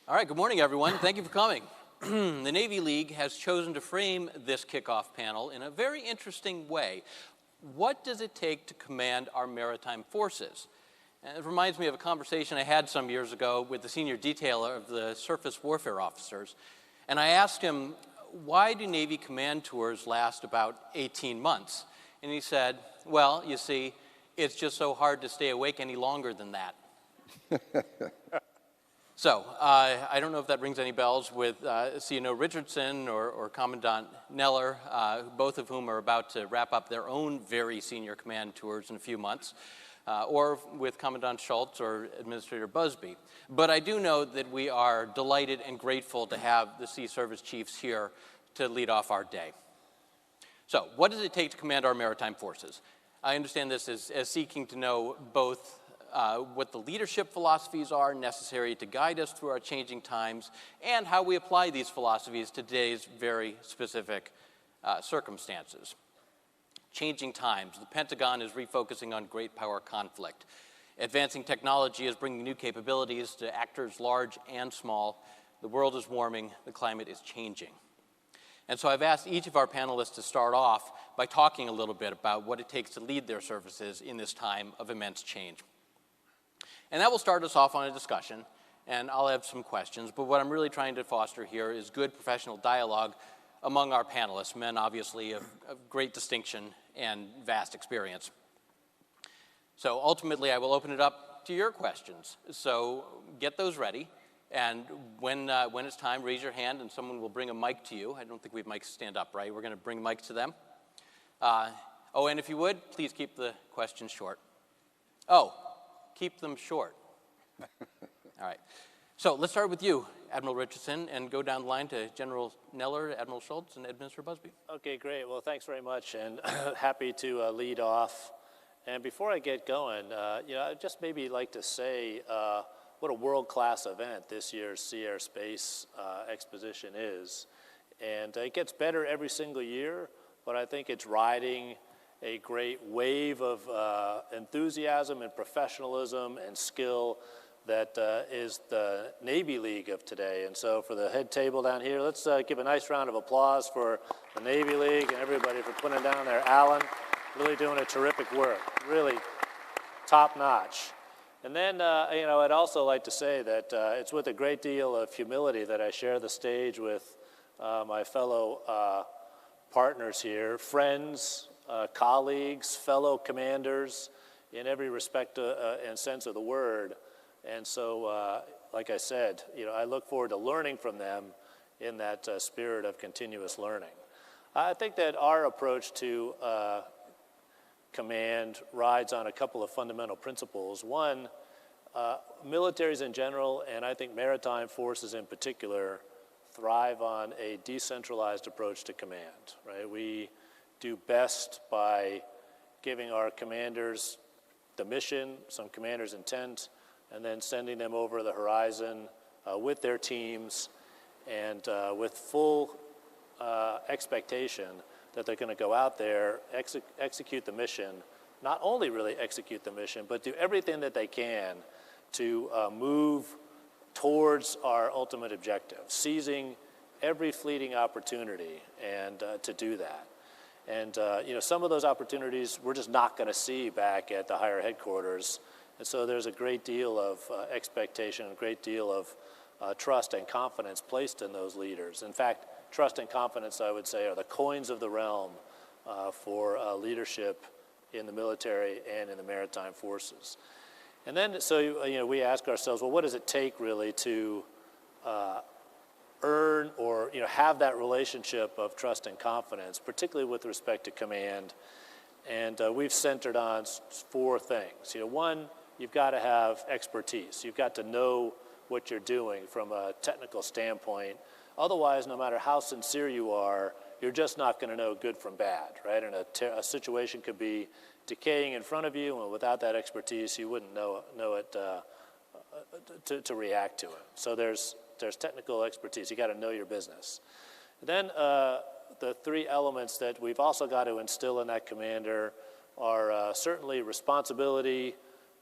All right, good morning, everyone. Thank you for coming. The Navy League has chosen to frame this kickoff panel in a very interesting way. What does it take to command our maritime forces? And it reminds me of a conversation I had some years ago with the senior detailer of the surface warfare officers. And I asked him, why do Navy command tours last about 18 months? And he said, well, you see, it's just so hard to stay awake any longer than that. So, I don't know if that rings any bells with CNO Richardson or Commandant Neller, both of whom are about to wrap up their own very senior command tours in a few months, or with Commandant Schultz or Administrator Buzby. But I do know that we are delighted and grateful to have the Sea Service Chiefs here to lead off our day. So, what does it take to command our maritime forces? I understand this as seeking to know both what the leadership philosophies are necessary to guide us through our changing times and how we apply these philosophies to today's very specific circumstances. Changing times. The Pentagon is refocusing on great power conflict. Advancing technology is bringing new capabilities to actors large and small. The world is warming. The climate is changing. And so I've asked each of our panelists to start off by talking a little bit about what it takes to lead their services in this time of immense change. And that will start us off on a discussion, and I'll have some questions, but what I'm really trying to foster here is good professional dialogue among our panelists, men obviously of great distinction and vast experience. So ultimately, I will open it up to your questions. So get those ready, and when it's time, raise your hand and someone will bring a mic to you. I don't think we have mics stand up, right? We're going to bring mics to them. And if you would, please keep the questions short. Keep them short. All right. So let's start with you, Admiral Richardson, and go down the line to General Neller, Admiral Schultz, and Administrator Buzby. Okay, great. Well, thanks very much, and happy to lead off. And before I get going, I'd just maybe like to say what a world-class event this year's Sea Air Space Exposition is. And it gets better every single year, but I think it's riding a great wave of enthusiasm and professionalism and skill that is the Navy League of today. And so for the head table down here, let's give a nice round of applause for the Navy League and everybody for putting down there. Alan, really doing a terrific work, really top notch. And then, I'd also like to say that it's with a great deal of humility that I share the stage with my fellow partners here, friends, colleagues, fellow commanders in every respect and sense of the word. And so, like I said, I look forward to learning from them in that spirit of continuous learning. I think that our approach to command rides on a couple of fundamental principles. One, militaries in general, and I think maritime forces in particular, thrive on a decentralized approach to command, right? We do best by giving our commanders the mission, some commanders' intent, and then sending them over the horizon with their teams and with full expectation that they're going to go out there, execute the mission, not only really execute the mission, but do everything that they can to move towards our ultimate objective, seizing every fleeting opportunity and to do that. And, some of those opportunities we're just not going to see back at the higher headquarters. And so there's a great deal of expectation, a great deal of trust and confidence placed in those leaders. In fact, trust and confidence, I would say, are the coins of the realm for leadership in the military and in the maritime forces. And then, so, we ask ourselves, well, what does it take really to earn or have that relationship of trust and confidence, particularly with respect to command? And we've centered on 4 things. One, you've got to have expertise. You've got to know what you're doing from a technical standpoint. Otherwise, no matter how sincere you are, you're just not going to know good from bad, right? And a situation could be decaying in front of you, and without that expertise, you wouldn't know it to react to it. So there's technical expertise. You got to know your business. Then the 3 elements that we've also got to instill in that commander are certainly responsibility,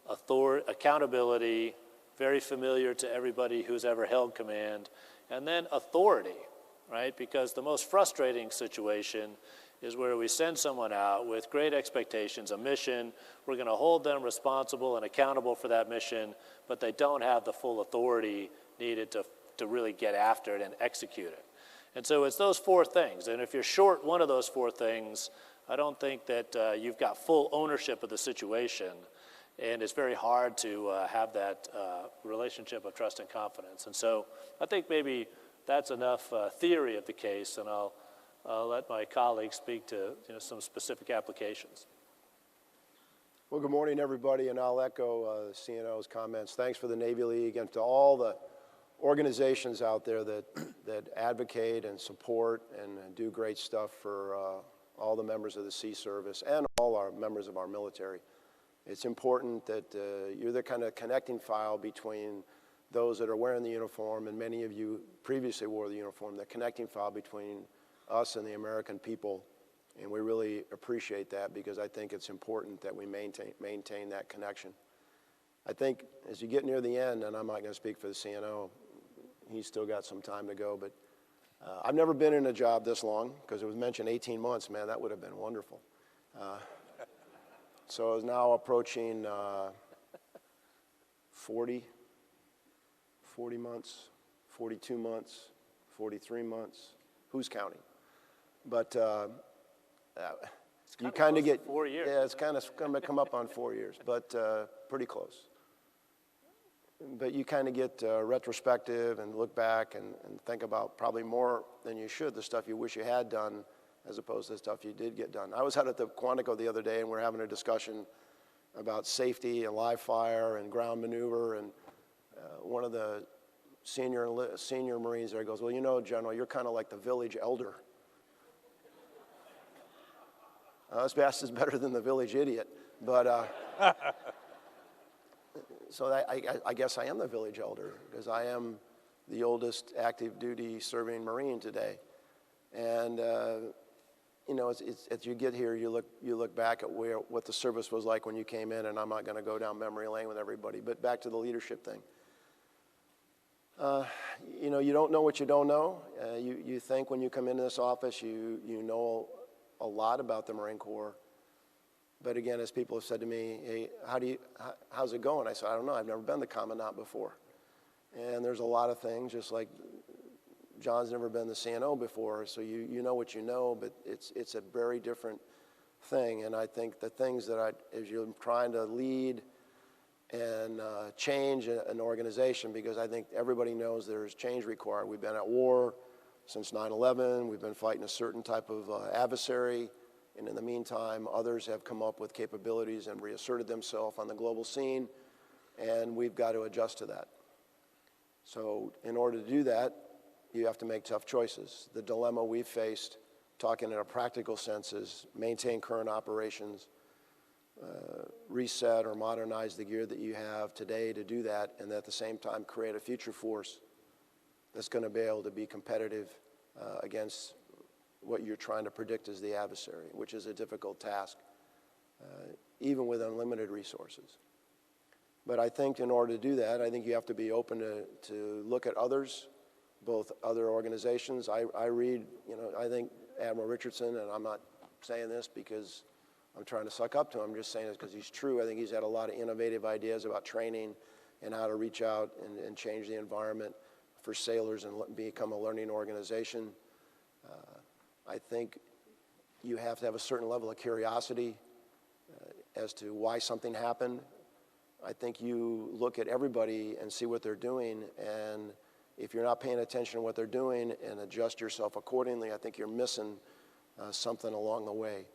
accountability, very familiar to everybody who's ever held command. And then authority, right? Because the most frustrating situation is where we send someone out with great expectations, a mission, we're going to hold them responsible and accountable for that mission, but they don't have the full authority needed to really get after it and execute it. And so it's those four things, and if you're short one of those four things, I don't think that you've got full ownership of the situation, and it's very hard to have that relationship of trust and confidence. And so I think maybe that's enough theory of the case, and I'll let my colleagues speak to some specific applications. Well, good morning, everybody, and I'll echo CNO's comments. Thanks for the Navy League and to all the organizations out there that advocate and support and do great stuff for all the members of the Sea Service and all our members of our military. It's important that you're the kind of connecting file between those that are wearing the uniform, and many of you previously wore the uniform, the connecting file between us and the American people, and we really appreciate that because I think it's important that we maintain that connection. I think as you get near the end, and I'm not going to speak for the CNO, he's still got some time to go, but I've never been in a job this long because it was mentioned 18 months, man, that would have been wonderful. So I was now approaching 40 months, 42 months, 43 months, who's counting? But you kind of get 4 years. Yeah, it's kind of going to come up on 4 years, but pretty close. But you kind of get retrospective and look back and think about probably more than you should, the stuff you wish you had done as opposed to the stuff you did get done. I was out at the Quantico the other day and we're having a discussion about safety and live fire and ground maneuver, and one of the senior Marines there goes, well, you know, General, you're kind of like the village elder. This best is better than the village idiot, but so I guess I am the village elder because I am the oldest active duty serving Marine today. And you know, as you get here, you look back at what the service was like when you came in, and I'm not going to go down memory lane with everybody, but back to the leadership thing. You know, you don't know what you don't know. You think when you come into this office, you know a lot about the Marine Corps. But again, as people have said to me, hey, how's it going? I said, I don't know. I've never been the commandant before. And there's a lot of things, just like John's never been the CNO before, so you know what you know, but it's a very different thing. And I think the things that as you're trying to lead and change an organization, because I think everybody knows there's change required. We've been at war since 9/11. We've been fighting a certain type of adversary. And in the meantime, others have come up with capabilities and reasserted themselves on the global scene, and we've got to adjust to that. So in order to do that, you have to make tough choices. The dilemma we've faced, talking in a practical sense, is maintain current operations, reset or modernize the gear that you have today to do that, and at the same time create a future force that's going to be able to be competitive against what you're trying to predict as the adversary, which is a difficult task, even with unlimited resources. But I think in order to do that, I think you have to be open to look at others, both other organizations. I read, you know, I think Admiral Richardson, and I'm not saying this because I'm trying to suck up to him, I'm just saying this because he's true. I think he's had a lot of innovative ideas about training and how to reach out and change the environment for sailors and become a learning organization. I think you have to have a certain level of curiosity as to why something happened. I think you look at everybody and see what they're doing, and if you're not paying attention to what they're doing and adjust yourself accordingly, I think you're missing something along the way.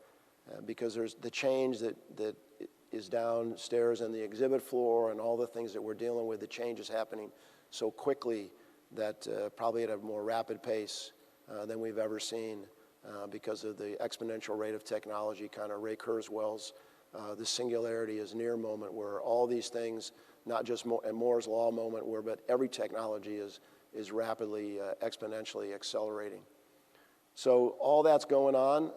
Because there's the change that is downstairs on the exhibit floor and all the things that we're dealing with, the change is happening so quickly that probably at a more rapid pace than we've ever seen. Because of the exponential rate of technology, kind of Ray Kurzweil's, the singularity is near moment where all these things, not just a Moore's Law moment, but every technology is rapidly, exponentially accelerating. So all that's going on.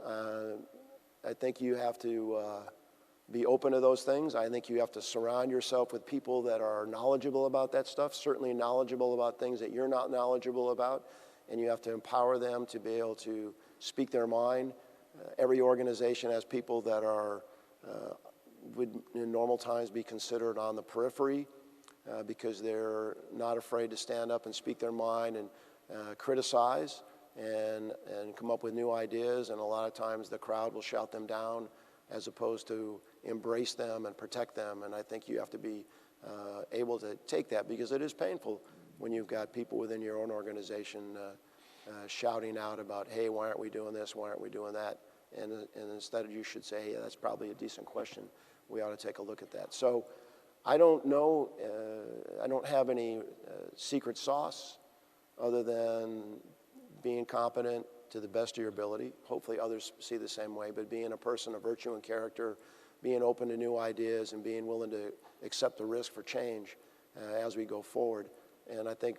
I think you have to be open to those things. I think you have to surround yourself with people that are knowledgeable about that stuff, certainly knowledgeable about things that you're not knowledgeable about, and you have to empower them to be able to speak their mind. Every organization has people that are, would in normal times be considered on the periphery because they're not afraid to stand up and speak their mind and criticize and come up with new ideas, and a lot of times the crowd will shout them down as opposed to embrace them and protect them. And I think you have to be able to take that, because it is painful when you've got people within your own organization shouting out about, hey, why aren't we doing this, why aren't we doing that? And instead you should say, hey, that's probably a decent question. We ought to take a look at that. So I don't know, I don't have any secret sauce other than being competent to the best of your ability. Hopefully others see the same way, but being a person of virtue and character, being open to new ideas, and being willing to accept the risk for change as we go forward. And I think,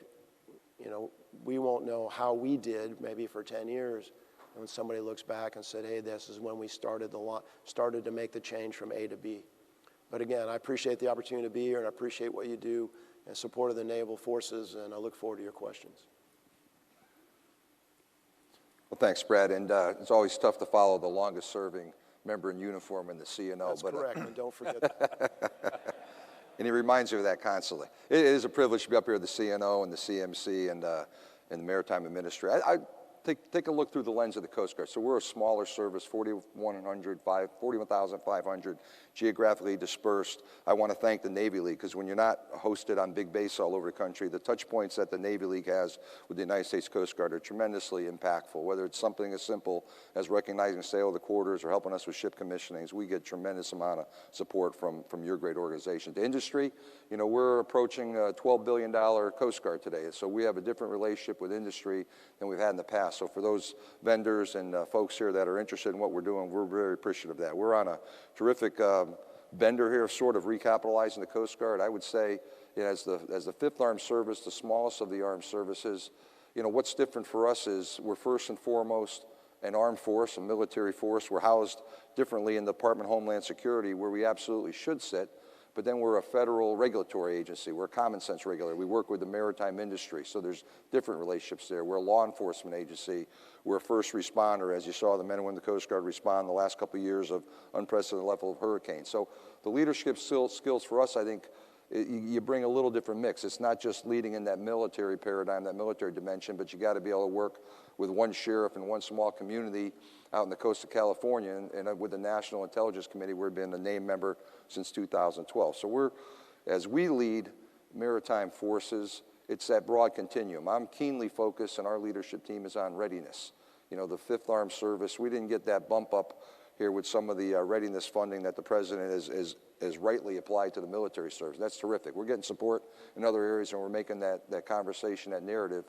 you know, we won't know how we did maybe for 10 years when somebody looks back and said, hey, this is when we started to make the change from A to B. But again, I appreciate the opportunity to be here, and I appreciate what you do in support of the naval forces, and I look forward to your questions. Well, thanks, Brad. And it's always tough to follow the longest serving member in uniform in the CNO. That's correct, and don't forget that. And he reminds you of that constantly. It is a privilege to be up here at the CNO and the CMC and the Maritime Administration. I take a look through the lens of the Coast Guard. So we're a smaller service, 41,500 geographically dispersed. I want to thank the Navy League, because when you're not hosted on big base all over the country, the touch points that the Navy League has with the United States Coast Guard are tremendously impactful. Whether it's something as simple as recognizing sale of the quarters or helping us with ship commissionings, we get tremendous amount of support from your great organization. The industry, you know, we're approaching a $12 billion Coast Guard today, so we have a different relationship with industry than we've had in the past. So for those vendors and folks here that are interested in what we're doing, we're very appreciative of that. We're on a terrific bender here, sort of recapitalizing the Coast Guard. I would say, you know, as the Fifth Armed Service, the smallest of the armed services, you know, what's different for us is we're first and foremost an armed force, a military force. We're housed differently in the Department of Homeland Security, where we absolutely should sit. But then we're a federal regulatory agency. We're a common sense regulator. We work with the maritime industry, so there's different relationships there. We're a law enforcement agency. We're a first responder. As you saw, the men and women of the Coast Guard respond in the last couple of years of unprecedented level of hurricanes. So the leadership skills for us, I think, you bring a little different mix. It's not just leading in that military paradigm, that military dimension, but you got to be able to work with one sheriff and one small community out in the coast of California, and with the National Intelligence Committee, we've been a named member since 2012. So as we lead maritime forces, it's that broad continuum. I'm keenly focused, and our leadership team is on readiness. You know, the Fifth Armed Service, we didn't get that bump up here with some of the readiness funding that the President has rightly applied to the military service. That's terrific. We're getting support in other areas, and we're making that conversation, that narrative.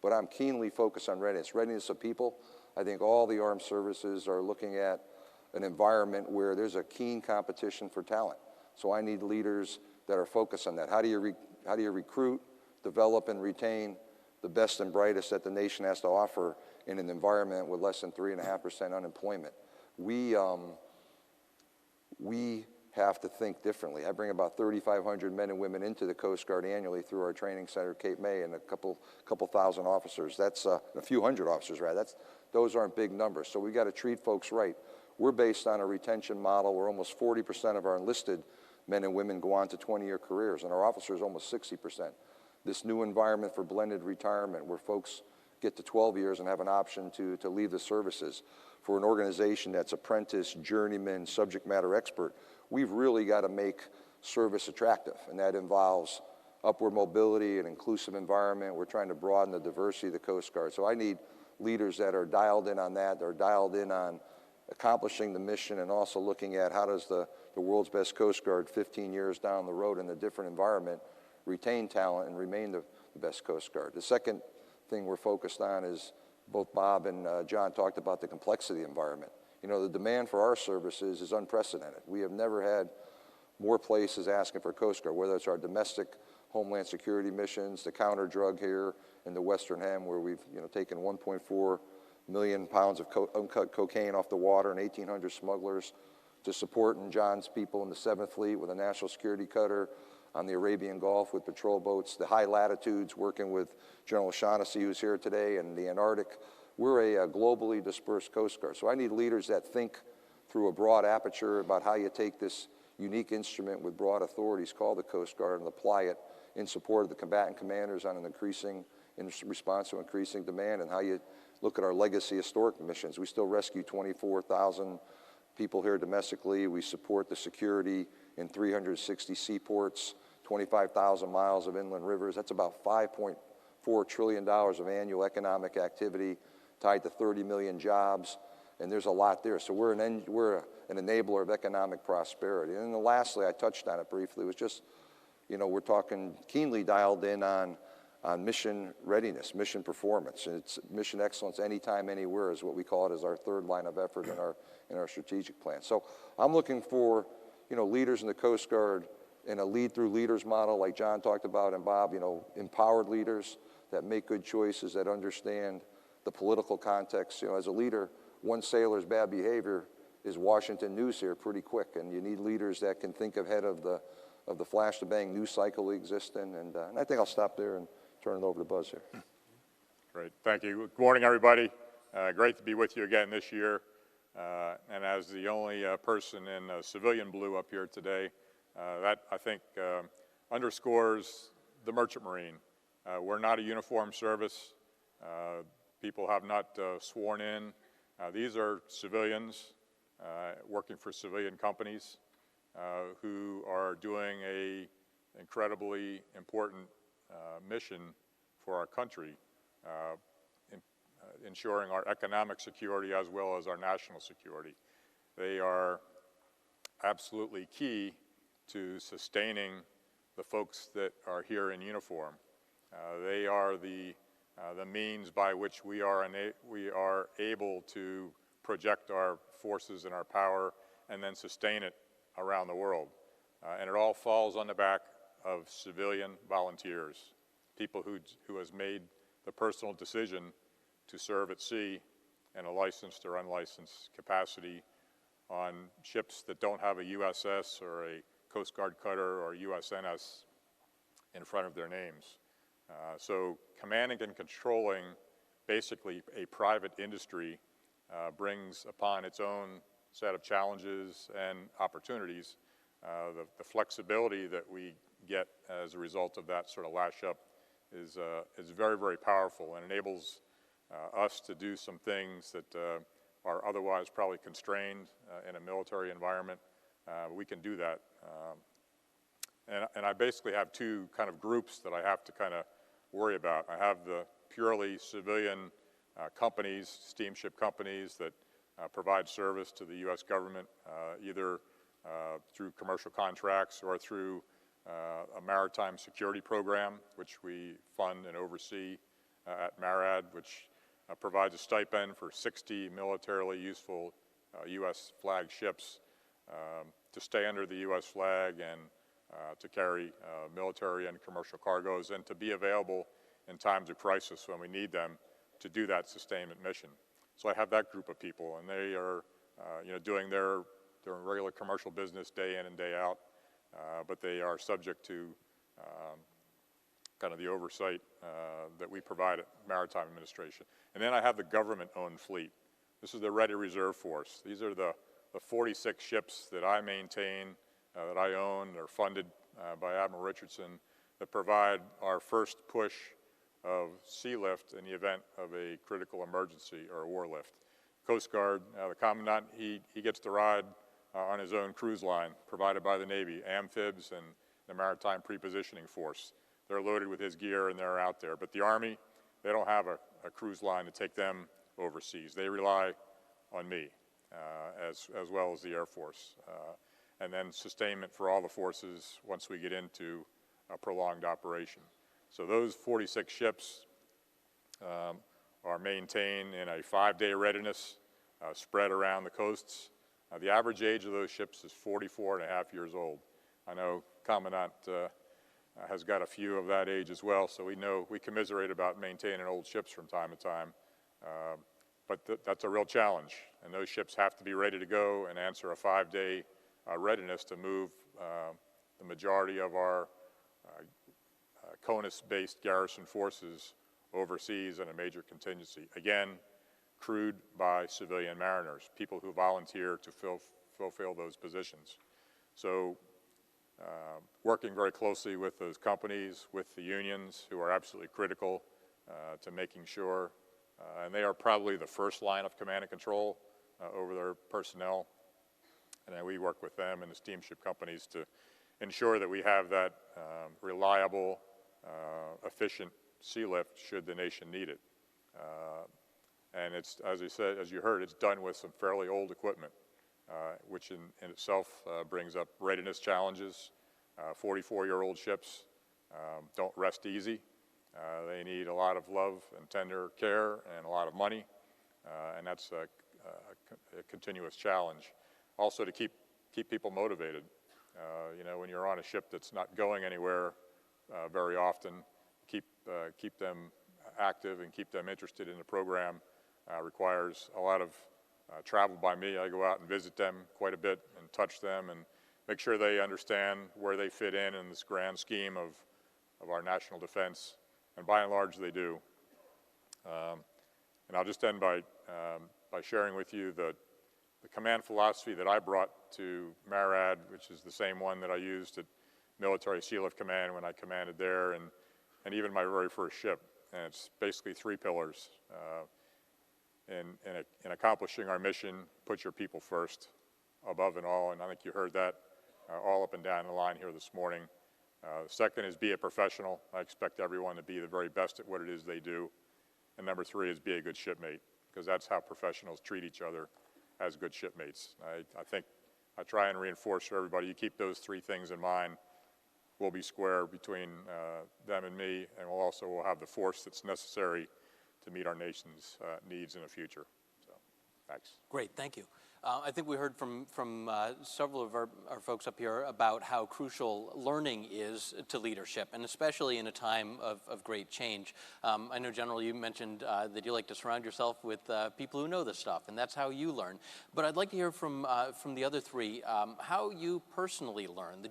But I'm keenly focused on readiness. Readiness of people. I think all the armed services are looking at an environment where there's a keen competition for talent. So I need leaders that are focused on that. How do you recruit, develop, and retain the best and brightest that the nation has to offer in an environment with less than 3.5% unemployment? We have to think differently. I bring about 3,500 men and women into the Coast Guard annually through our training center, Cape May, and a couple thousand officers. That's a few hundred officers, right? Those aren't big numbers. So we got to treat folks right. We're based on a retention model where almost 40% of our enlisted men and women go on to 20-year careers, and our officers almost 60%. This new environment for blended retirement where folks get to 12 years and have an option to leave the services. For an organization that's apprentice, journeyman, subject matter expert, we've really got to make service attractive, and that involves upward mobility, an inclusive environment. We're trying to broaden the diversity of the Coast Guard. So I need leaders that are dialed in on that, that are dialed in on accomplishing the mission, and also looking at how does the world's best Coast Guard 15 years down the road in a different environment retain talent and remain the best Coast Guard. The second thing we're focused on is, both Bob and John talked about the complexity environment. You know, the demand for our services is unprecedented. We have never had more places asking for Coast Guard, whether it's our domestic Homeland Security missions, the counter drug here in the Western Hem, where we've taken 1.4 million pounds of uncut cocaine off the water and 1,800 smugglers, to supporting John's people in the 7th Fleet with a national security cutter, on the Arabian Gulf with patrol boats, the high latitudes working with General O'Shaughnessy, who's here today, and the Antarctic. We're a globally dispersed Coast Guard. So I need leaders that think through a broad aperture about how you take this unique instrument with broad authorities called the Coast Guard and apply it in support of the combatant commanders on an increasing, in response to increasing demand, and how you look at our legacy historic missions. We still rescue 24,000 people here domestically. We support the security in 360 seaports, 25,000 miles of inland rivers. That's about $5.4 trillion of annual economic activity tied to 30 million jobs, and there's a lot there. So we're an enabler of economic prosperity. And then lastly, I touched on it briefly, was just, you know, we're talking keenly dialed in on mission readiness, mission performance. And it's mission excellence anytime, anywhere is what we call it as our third line of effort in our strategic plan. So I'm looking for, you know, leaders in the Coast Guard in a lead through leaders model like John talked about and Bob, you know, empowered leaders that make good choices, that understand the political context. You know, as a leader, one sailor's bad behavior is Washington news here pretty quick, and you need leaders that can think ahead of the flash to bang news cycle we exist in. And I think I'll stop there and turn it over to Buzz here. Great, thank you. Good morning, everybody. Great to be with you again this year. And as the only person in civilian blue up here today, that I think underscores the Merchant Marine. We're not a uniformed service. People have not sworn in. These are civilians working for civilian companies who are doing a incredibly important mission for our country, ensuring our economic security as well as our national security. They are absolutely key to sustaining the folks that are here in uniform. They are the means by which we are able to project our forces and our power and then sustain it around the world. And it all falls on the back of civilian volunteers, people who has made the personal decision to serve at sea in a licensed or unlicensed capacity on ships that don't have a USS or a Coast Guard cutter or USNS in front of their names. So commanding and controlling basically a private industry brings upon its own set of challenges and opportunities. The flexibility that we get as a result of that sort of lash up is very, very powerful and enables us to do some things that are otherwise probably constrained in a military environment. We can do that. And I basically have two kind of groups that I have to kind of worry about. I have the purely civilian companies, steamship companies that provide service to the U.S. government, either through commercial contracts or through a maritime security program, which we fund and oversee at MARAD, which provides a stipend for 60 militarily useful U.S. flag ships to stay under the U.S. flag and to carry military and commercial cargoes and to be available in times of crisis when we need them to do that sustainment mission. So I have that group of people, and they are doing their regular commercial business day in and day out, but they are subject to kind of the oversight that we provide at Maritime Administration. And then I have the government-owned fleet. This is the Ready Reserve Force. These are the 46 ships that I maintain, that I own, are funded by Admiral Richardson, that provide our first push of sea lift in the event of a critical emergency or a war lift. Coast Guard, the Commandant, he gets to ride on his own cruise line provided by the Navy, amphibs and the Maritime Prepositioning Force. They're loaded with his gear and they're out there. But the Army, they don't have a cruise line to take them overseas. They rely on me as well as the Air Force. And then sustainment for all the forces once we get into a prolonged operation. So those 46 ships are maintained in a 5-day readiness spread around the coasts. The average age of those ships is 44 and a half years old. I know Commandant has got a few of that age as well, so we commiserate about maintaining old ships from time to time. but that's a real challenge, and those ships have to be ready to go and answer a 5-day readiness to move the majority of our CONUS-based garrison forces overseas in a major contingency. Again, crewed by civilian mariners, people who volunteer to fulfill those positions. So working very closely with those companies, with the unions, who are absolutely critical to making sure, and they are probably the first line of command and control over their personnel, and then we work with them and the steamship companies to ensure that we have that reliable, efficient sea lift should the nation need it. And it's, as you heard, it's done with some fairly old equipment, which in itself brings up readiness challenges. 44-year-old ships don't rest easy. They need a lot of love and tender care and a lot of money, and that's a continuous challenge. Also to keep people motivated. You know, when you're on a ship that's not going anywhere very often, keep them active and keep them interested in the program requires a lot of travel by me. I go out and visit them quite a bit and touch them and make sure they understand where they fit in this grand scheme of our national defense, and by and large they do. And I'll just end by sharing with you the command philosophy that I brought to MARAD, which is the same one that I used at Military Sea Lift Command when I commanded there, and even my very first ship. And it's basically 3 pillars. In accomplishing our mission, put your people first, above and all, and I think you heard that all up and down the line here this morning. Second is be a professional. I expect everyone to be the very best at what it is they do. And number 3 is be a good shipmate, because that's how professionals treat each other as good shipmates. I think I try and reinforce for everybody, you keep those 3 things in mind, we'll be square between them and me, and we'll have the force that's necessary to meet our nation's needs in the future. So, thanks. Great, thank you. I think we heard from several of our folks up here about how crucial learning is to leadership, and especially in a time of great change. I know, General, you mentioned that you like to surround yourself with people who know this stuff, and that's how you learn. But I'd like to hear from the other 3 how you personally learn.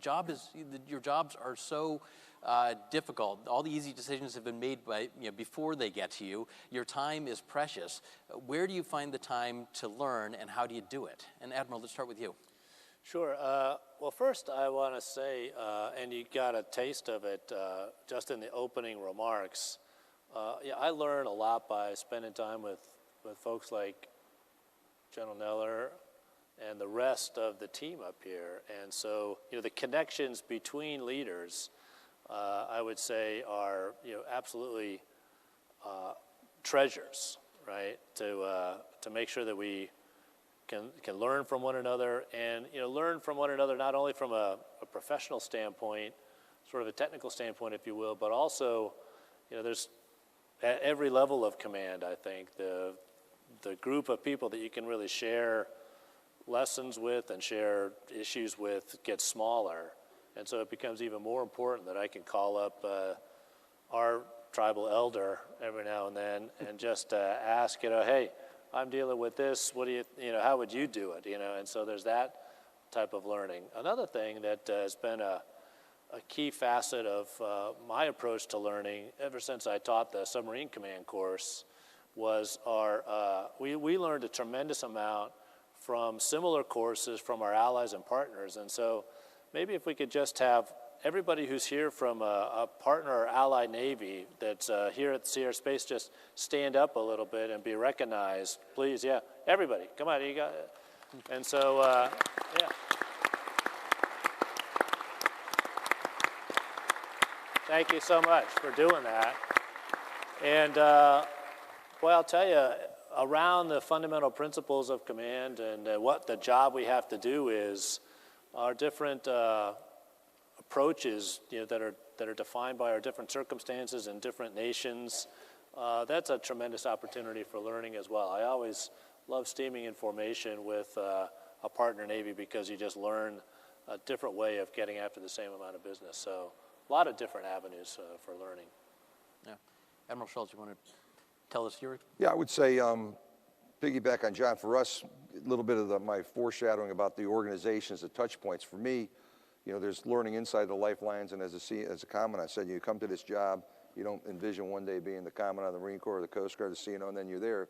Your jobs are so difficult. All the easy decisions have been made before they get to you. Your time is precious. Where do you find the time to learn, and how do you do it? And Admiral, let's start with you. Sure. Well, first I want to say, and you got a taste of it just in the opening remarks, yeah, I learn a lot by spending time with folks like General Neller and the rest of the team up here. And so, the connections between leaders, I would say, are absolutely treasures, right? To make sure that we can learn from one another, and learn from one another not only from a professional standpoint, sort of a technical standpoint, if you will, but also, there's at every level of command, I think, the group of people that you can really share lessons with and share issues with gets smaller. And so it becomes even more important that I can call up our tribal elder every now and then and just ask, hey, I'm dealing with this. What do you, how would you do it? And so there's that type of learning. Another thing that has been a key facet of my approach to learning ever since I taught the submarine command course was we learned a tremendous amount from similar courses from our allies and partners. And so maybe if we could just have everybody who's here from a partner or allied Navy that's here at Sierra Space just stand up a little bit and be recognized, please. Yeah, everybody, come on, you got it. And so, yeah. Thank you so much for doing that. And, well, I'll tell you, around the fundamental principles of command and what the job we have to do is, our different approaches that are defined by our different circumstances and different nations, that's a tremendous opportunity for learning as well. I always love steaming in formation with a partner Navy because you just learn a different way of getting after the same amount of business. So a lot of different avenues for learning. Yeah. Admiral Schultz, you want to tell us your... Yeah, I would say piggyback on John, for us, a little bit of my foreshadowing about the organizations, the touch points. For me, you know, there's learning inside the lifelines, and as a comment, I said, you come to this job, you don't envision one day being the commandant of the Marine Corps or the Coast Guard, the CNO, and then you're there.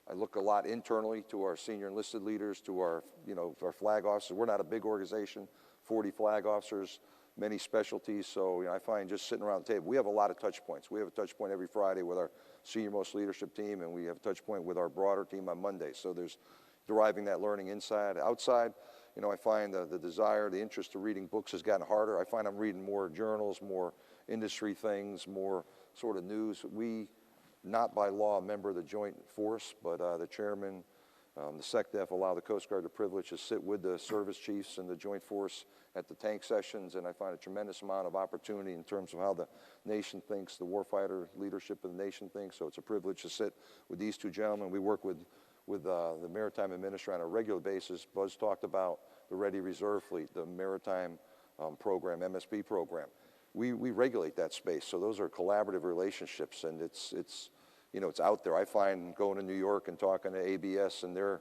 I look a lot internally to our senior enlisted leaders, to our, you know, our flag officers. We're not a big organization, 40 flag officers, many specialties. So, you know, I find just sitting around the table, we have a lot of touch points. We have a touch point every Friday with our senior most leadership team, and we have a touch point with our broader team on Monday. So there's deriving that learning inside, outside. You know, I find the desire, the interest to reading books has gotten harder. I find I'm reading more journals, more industry things, more sort of news. We, not by law, a member of the Joint Force, but the chairman, the SecDef allow the Coast Guard the privilege to sit with the service chiefs and the Joint Force at the tank sessions, and I find a tremendous amount of opportunity in terms of how the nation thinks, the warfighter leadership of the nation thinks. So it's a privilege to sit with these two gentlemen. We work with the Maritime Administrator on a regular basis. Buzz talked about the Ready Reserve Fleet, the Maritime program, MSP program. We regulate that space, so those are collaborative relationships, and it's you know, it's out there. I find going to New York and talking to ABS and their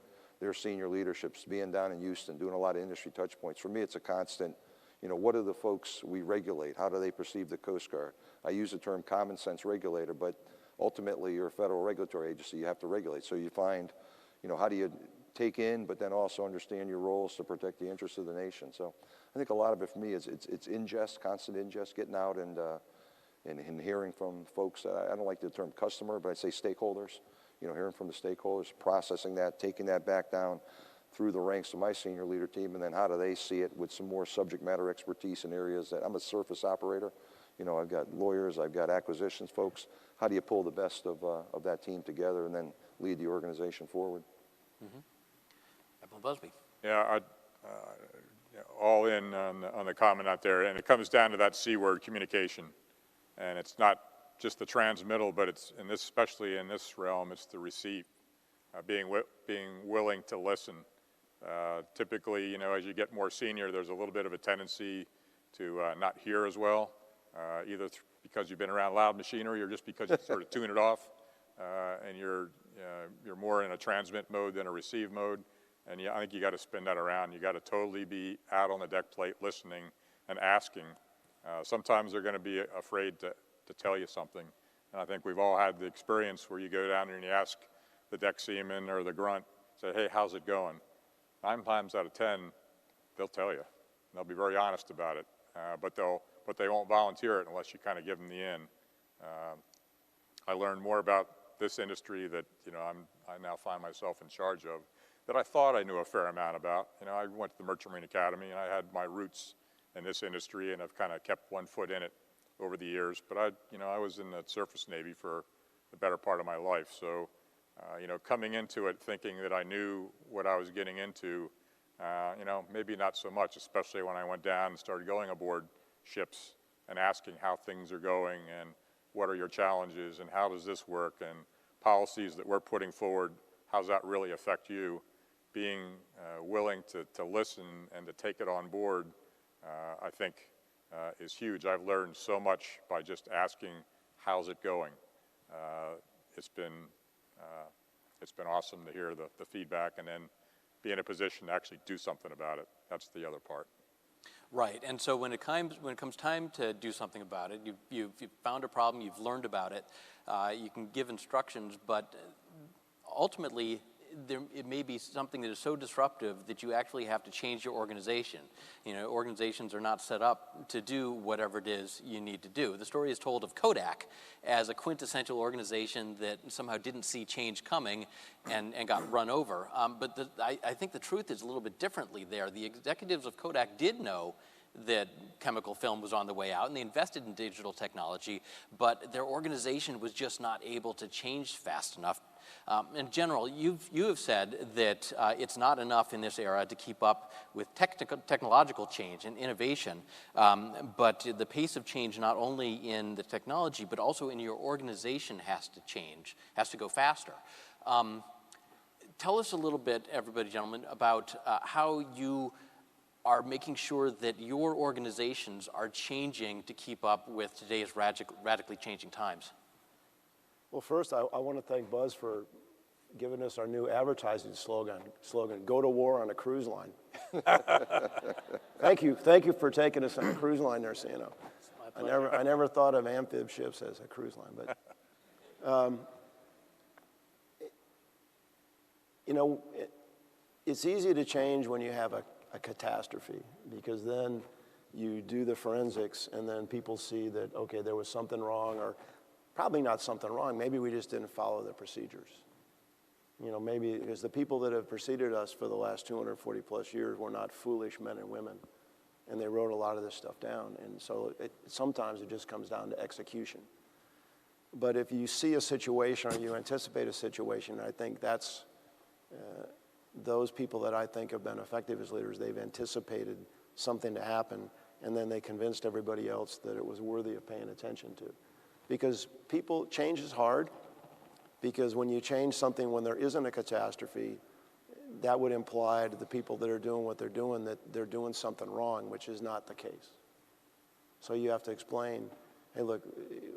senior leaderships, being down in Houston, doing a lot of industry touch points. For me, it's a constant, you know, what are the folks we regulate? How do they perceive the Coast Guard? I use the term common sense regulator, but ultimately you're a federal regulatory agency, you have to regulate. So you find, you know, how do you take in, but then also understand your roles to protect the interests of the nation. So I think a lot of it for me is it's ingest, constant ingest, getting out and hearing from folks. I don't like the term customer, but I say stakeholders. You know, hearing from the stakeholders, processing that, taking that back down through the ranks of my senior leader team, and then how do they see it with some more subject matter expertise in areas that I'm a surface operator. You know, I've got lawyers, I've got acquisitions folks. How do you pull the best of that team together and then lead the organization forward? Mm-hmm. Admiral Buzby. Yeah, all in on the comment out there, and it comes down to that C word, communication. And it's not just the transmittal, but it's in this, especially in this realm, it's the receive, being willing to listen. Typically, you know, as you get more senior, there's a little bit of a tendency to not hear as well, either because you've been around loud machinery or just because you sort of tune it off, and you're more in a transmit mode than a receive mode. And I think you got to spin that around. You got to totally be out on the deck plate, listening and asking. Sometimes they're going to be afraid to tell you something. And I think we've all had the experience where you go down there and you ask the deck seaman or the grunt, say, hey, how's it going? 9 times out of 10, they'll tell you. They'll be very honest about it, but they won't volunteer it unless you kind of give them the in. I learned more about this industry that, you know, I now find myself in charge of that I thought I knew a fair amount about. You know, I went to the Merchant Marine Academy and I had my roots in this industry, and I've kind of kept one foot in it over the years. But I was in the surface Navy for the better part of my life. So, you know, coming into it thinking that I knew what I was getting into, you know, maybe not so much, especially when I went down and started going aboard ships and asking how things are going and what are your challenges and how does this work and policies that we're putting forward, how does that really affect you? Being willing to listen and to take it on board, I think is huge. I've learned so much by just asking, how's it going? It's been awesome to hear the feedback and then be in a position to actually do something about it. That's the other part. Right, and so when it comes time to do something about it, you've found a problem, you've learned about it, you can give instructions, but ultimately, it may be something that is so disruptive that you actually have to change your organization. You know, organizations are not set up to do whatever it is you need to do. The story is told of Kodak as a quintessential organization that somehow didn't see change coming and got run over. But I think the truth is a little bit differently there. The executives of Kodak did know that chemical film was on the way out, and they invested in digital technology, but their organization was just not able to change fast enough. In general, you have said that it's not enough in this era to keep up with technological change and innovation, but the pace of change not only in the technology, but also in your organization has to change, has to go faster. Tell us a little bit, everybody, gentlemen, about how you are making sure that your organizations are changing to keep up with today's radically changing times. Well, first, I want to thank Buzz for giving us our new advertising slogan, go to war on a cruise line. Thank you for taking us on a cruise line there, Sano. I never thought of amphib ships as a cruise line, but you know, it's easy to change when you have a catastrophe, because then you do the forensics and then people see that, okay, there was something wrong, or probably not something wrong, maybe we just didn't follow the procedures. You know, maybe because the people that have preceded us for the last 240 plus years were not foolish men and women, and they wrote a lot of this stuff down. And so sometimes it just comes down to execution. But if you see a situation or you anticipate a situation, I think that's those people that I think have been effective as leaders. They've anticipated something to happen, and then they convinced everybody else that it was worthy of paying attention to. Because change is hard, because when you change something when there isn't a catastrophe, that would imply to the people that are doing what they're doing that they're doing something wrong, which is not the case. So you have to explain, hey, look,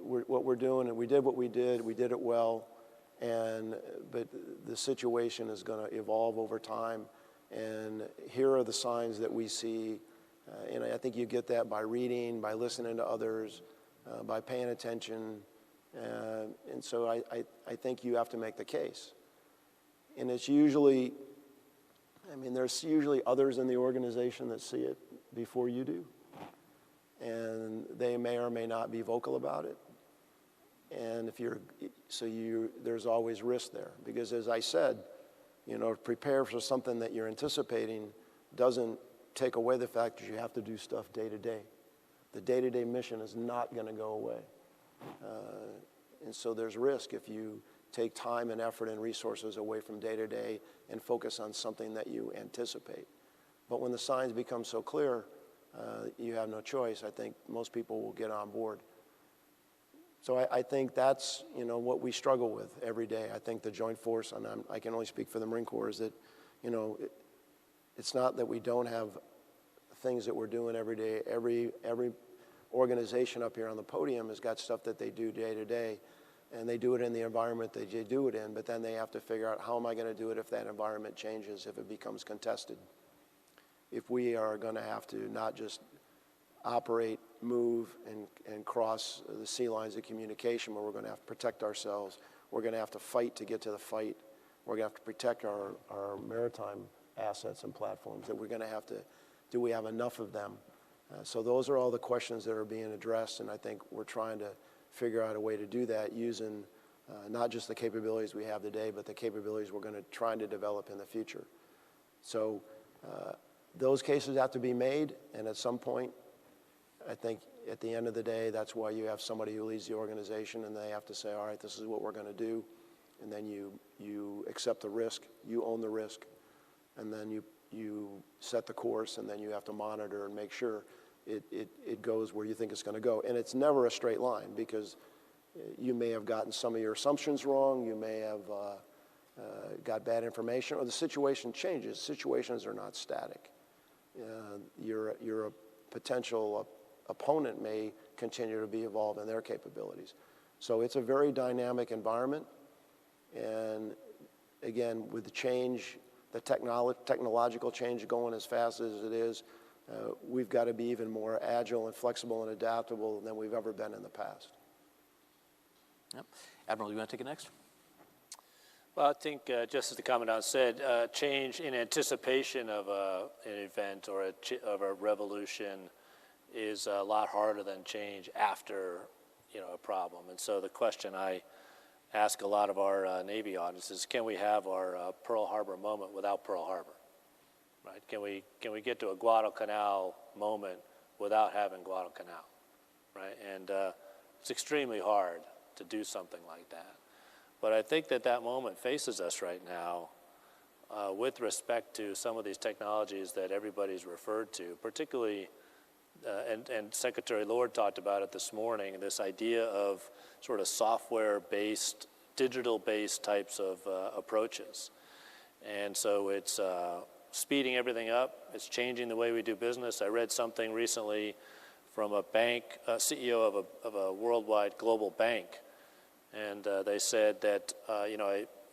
what we're doing, and we did what we did it well, but the situation is going to evolve over time, and here are the signs that we see, and I think you get that by reading, by listening to others, by paying attention, and so I think you have to make the case. And it's usually, there's usually others in the organization that see it before you do, and they may or may not be vocal about it. And there's always risk there, because as I said, you know, prepare for something that you're anticipating doesn't take away the fact that you have to do stuff day to day. The day-to-day mission is not going to go away. And so there's risk if you take time and effort and resources away from day-to-day and focus on something that you anticipate. But when the signs become so clear, you have no choice. I think most people will get on board. So I think that's, you know, what we struggle with every day. I think the Joint Force, and I can only speak for the Marine Corps, is that, you know, it's not that we don't have things that we're doing every day. Every organization up here on the podium has got stuff that they do day to day, and they do it in the environment that they do it in, but then they have to figure out, how am I going to do it if that environment changes, if it becomes contested? If we are going to have to not just operate, move, and cross the sea lines of communication, where we're going to have to protect ourselves, we're going to have to fight to get to the fight, we're going to have to protect our maritime assets and platforms, that we're going to have to, do we have enough of them? So those are all the questions that are being addressed, and I think we're trying to figure out a way to do that using not just the capabilities we have today, but the capabilities we're going to try to develop in the future. So those cases have to be made, and at some point, I think at the end of the day, that's why you have somebody who leads the organization, and they have to say, all right, this is what we're going to do, and then you accept the risk, you own the risk, and then you set the course, and then you have to monitor and make sure it goes where you think it's going to go. And it's never a straight line, because you may have gotten some of your assumptions wrong, you may have got bad information, or the situation changes. Situations are not static. Your potential opponent may continue to be evolved in their capabilities. So it's a very dynamic environment, and again, with the change, the technological change going as fast as it is, we've got to be even more agile and flexible and adaptable than we've ever been in the past. Yep. Admiral, you want to take it next? Well, I think just as the Commandant said, change in anticipation of an event or of a revolution is a lot harder than change after, you know, a problem. And so the question I ask a lot of our Navy audiences, can we have our Pearl Harbor moment without Pearl Harbor? Right? Can we get to a Guadalcanal moment without having Guadalcanal? Right? And it's extremely hard to do something like that. But I think that moment faces us right now with respect to some of these technologies that everybody's referred to, particularly, and Secretary Lord talked about it this morning, this idea of sort of software-based, digital-based types of approaches. And so it's speeding everything up. It's changing the way we do business. I read something recently from a bank, CEO of a worldwide global bank, and they said that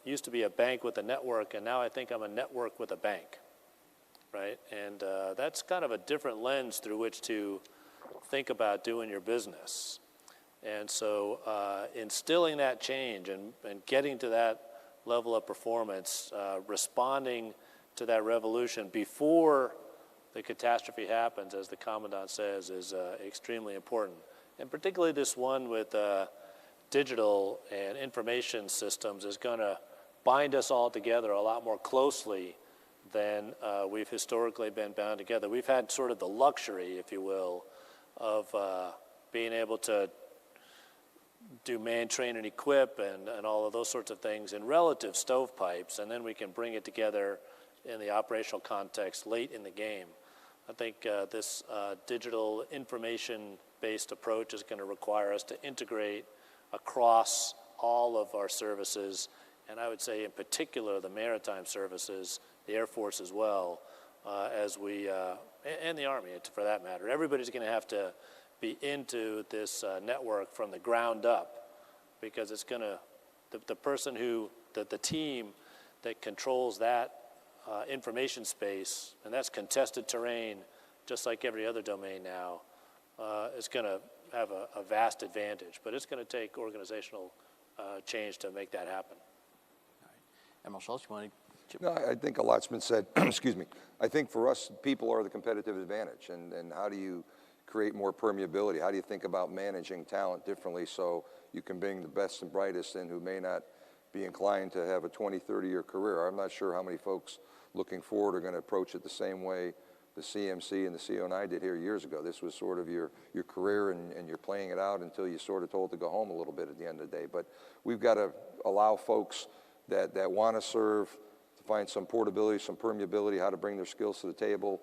used to be a bank with a network, and now I think I'm a network with a bank, right? And that's kind of a different lens through which to think about doing your business. And so instilling that change and getting to that level of performance, responding to that revolution before the catastrophe happens, as the Commandant says, is extremely important. And particularly this one with digital and information systems is going to bind us all together a lot more closely than we've historically been bound together. We've had sort of the luxury, if you will, of being able to do man, train, and equip and all of those sorts of things in relative stovepipes, and then we can bring it together in the operational context late in the game. I think this digital information-based approach is going to require us to integrate across all of our services, and I would say in particular the maritime services, the Air Force as well, as we, and the Army for that matter. Everybody's going to have to be into this network from the ground up, because it's going to, the person who, the team that controls that information space, and that's contested terrain, just like every other domain now, is going to have a vast advantage. But it's going to take organizational change to make that happen. All right. Admiral Schultz, you want to? No, I think a lot's been said. Excuse me. I think for us, people are the competitive advantage. And how do you create more permeability? How do you think about managing talent differently so you can bring the best and brightest in who may not be inclined to have a 20, 30-year career? I'm not sure how many folks looking forward are going to approach it the same way the CMC and the CO9 did here years ago. This was sort of your career, and you're playing it out until you're sort of told to go home a little bit at the end of the day. But we've got to allow folks that want to serve to find some portability, some permeability, how to bring their skills to the table.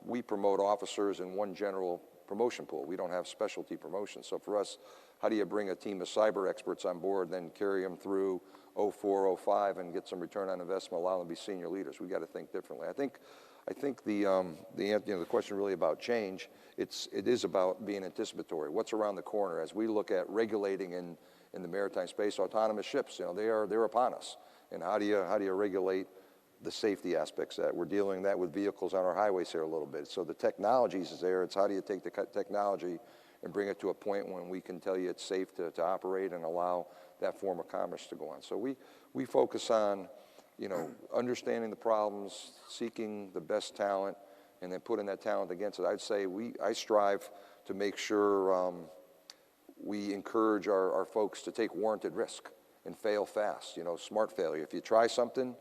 We promote officers in one general promotion pool. We don't have specialty promotions. So for us, how do you bring a team of cyber experts on board, then carry them through 04, 05, and get some return on investment, allow them to be senior leaders? We got to think differently. I think the question really about change, it is about being anticipatory. What's around the corner as we look at regulating in the maritime space? Autonomous ships, they're upon us. And how do you regulate the safety aspects that we're dealing that with vehicles on our highways here a little bit? So the technologies is there. It's how do you take the technology and bring it to a point when we can tell you it's safe to operate and allow that form of commerce to go on. So we focus on, understanding the problems, seeking the best talent, and then putting that talent against it. I'd say I strive to make sure we encourage our folks to take warranted risk and fail fast. Smart failure. If you try something,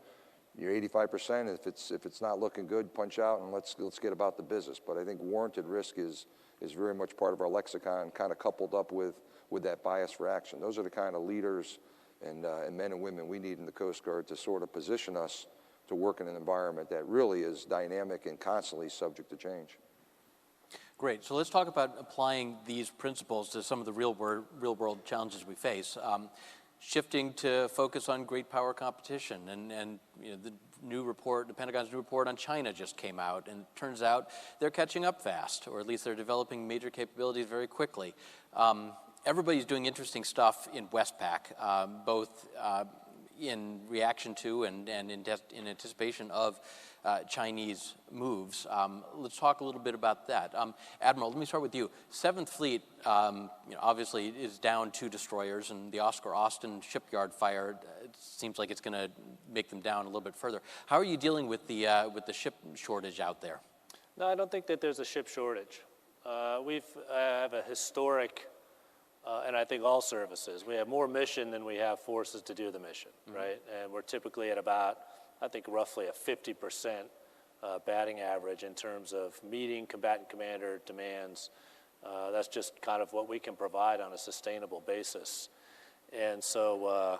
you're 85%. If it's not looking good, punch out and let's get about the business. But I think warranted risk is very much part of our lexicon, kind of coupled up with that bias for action. Those are the kind of leaders and men and women we need in the Coast Guard to sort of position us to work in an environment that really is dynamic and constantly subject to change. Great. So let's talk about applying these principles to some of the real world challenges we face. Shifting to focus on great power competition, and the new report, the Pentagon's new report on China just came out, and it turns out they're catching up fast, or at least they're developing major capabilities very quickly. Everybody's doing interesting stuff in Westpac, both in reaction to and in anticipation of Chinese moves. Let's talk a little bit about that. Admiral, let me start with you. 7th Fleet, obviously is down 2 destroyers, and the Oscar Austin shipyard fire, it seems like it's going to make them down a little bit further. How are you dealing with the ship shortage out there? No, I don't think that there's a ship shortage. We have a historic, and I think all services, we have more mission than we have forces to do the mission, right? And we're typically at about, I think, roughly a 50% batting average in terms of meeting combatant commander demands. That's just kind of what we can provide on a sustainable basis. And so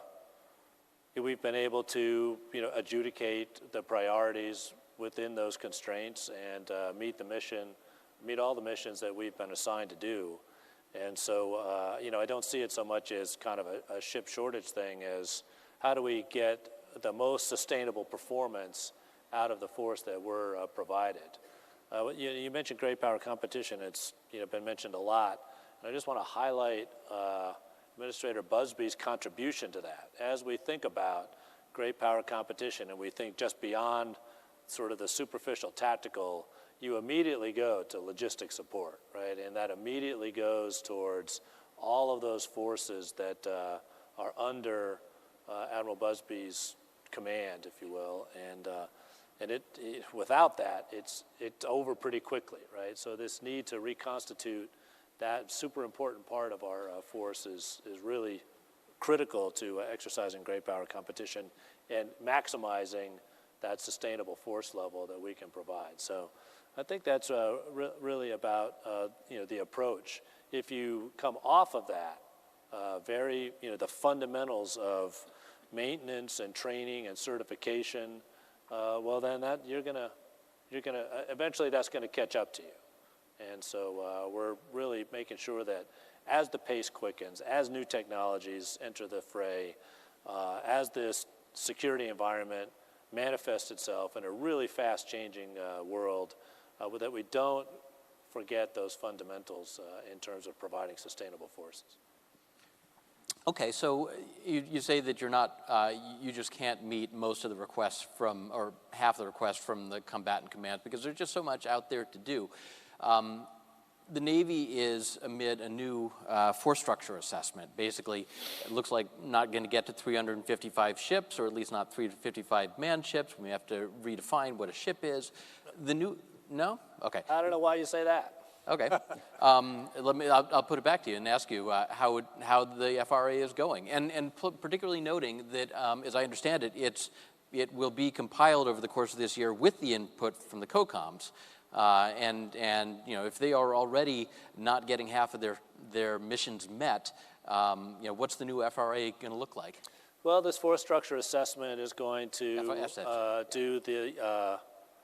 we've been able to, adjudicate the priorities within those constraints and meet all the missions that we've been assigned to do. And so, I don't see it so much as kind of a ship shortage thing as how do we get the most sustainable performance out of the force that we're provided. You mentioned great power competition. It's been mentioned a lot. And I just want to highlight Administrator Buzby's contribution to that. As we think about great power competition and we think just beyond sort of the superficial tactical, you immediately go to logistic support, right? And that immediately goes towards all of those forces that are under Admiral Buzby's command, if you will, and without that, it's over pretty quickly, right? So this need to reconstitute that super important part of our force is really critical to exercising great power competition and maximizing that sustainable force level that we can provide. So I think that's really about the approach. If you come off of that, the fundamentals of maintenance and training and certification, well then you're gonna eventually that's gonna catch up to you. And so we're really making sure that as the pace quickens, as new technologies enter the fray, as this security environment manifests itself in a really fast-changing world, that we don't forget those fundamentals in terms of providing sustainable forces. Okay, so you say that you're not, you just can't meet most of the requests from, or half the requests from the combatant commands because there's just so much out there to do. The Navy is amid a new force structure assessment. Basically, it looks like not going to get to 355 ships, or at least not 355 manned ships. We have to redefine what a ship is. The new, no? Okay. I don't know why you say that. Okay. I'll put it back to you and ask you how the FRA is going. And particularly noting that, as I understand it, it will be compiled over the course of this year with the input from the COCOMs. And if they are already not getting half of their missions met, what's the new FRA going to look like? Well, this force structure assessment is going to do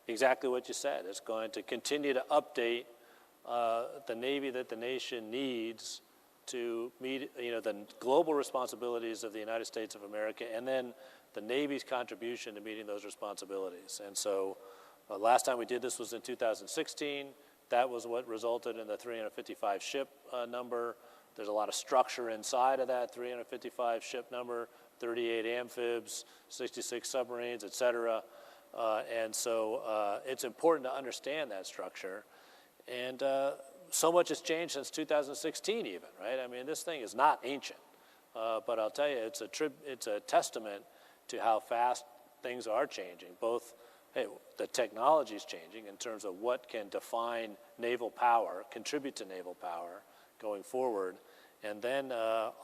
exactly what you said. It's going to continue to update the Navy that the nation needs to meet the global responsibilities of the United States of America, and then the Navy's contribution to meeting those responsibilities. And so last time we did this was in 2016. That was what resulted in the 355 ship number. There's a lot of structure inside of that 355 ship number, 38 amphibs, 66 submarines, et cetera. And so it's important to understand that structure. And so much has changed since 2016 even, right? I mean, this thing is not ancient. But I'll tell you, it's a testament to how fast things are changing. Both, the technology is changing in terms of what can define naval power, contribute to naval power going forward. And then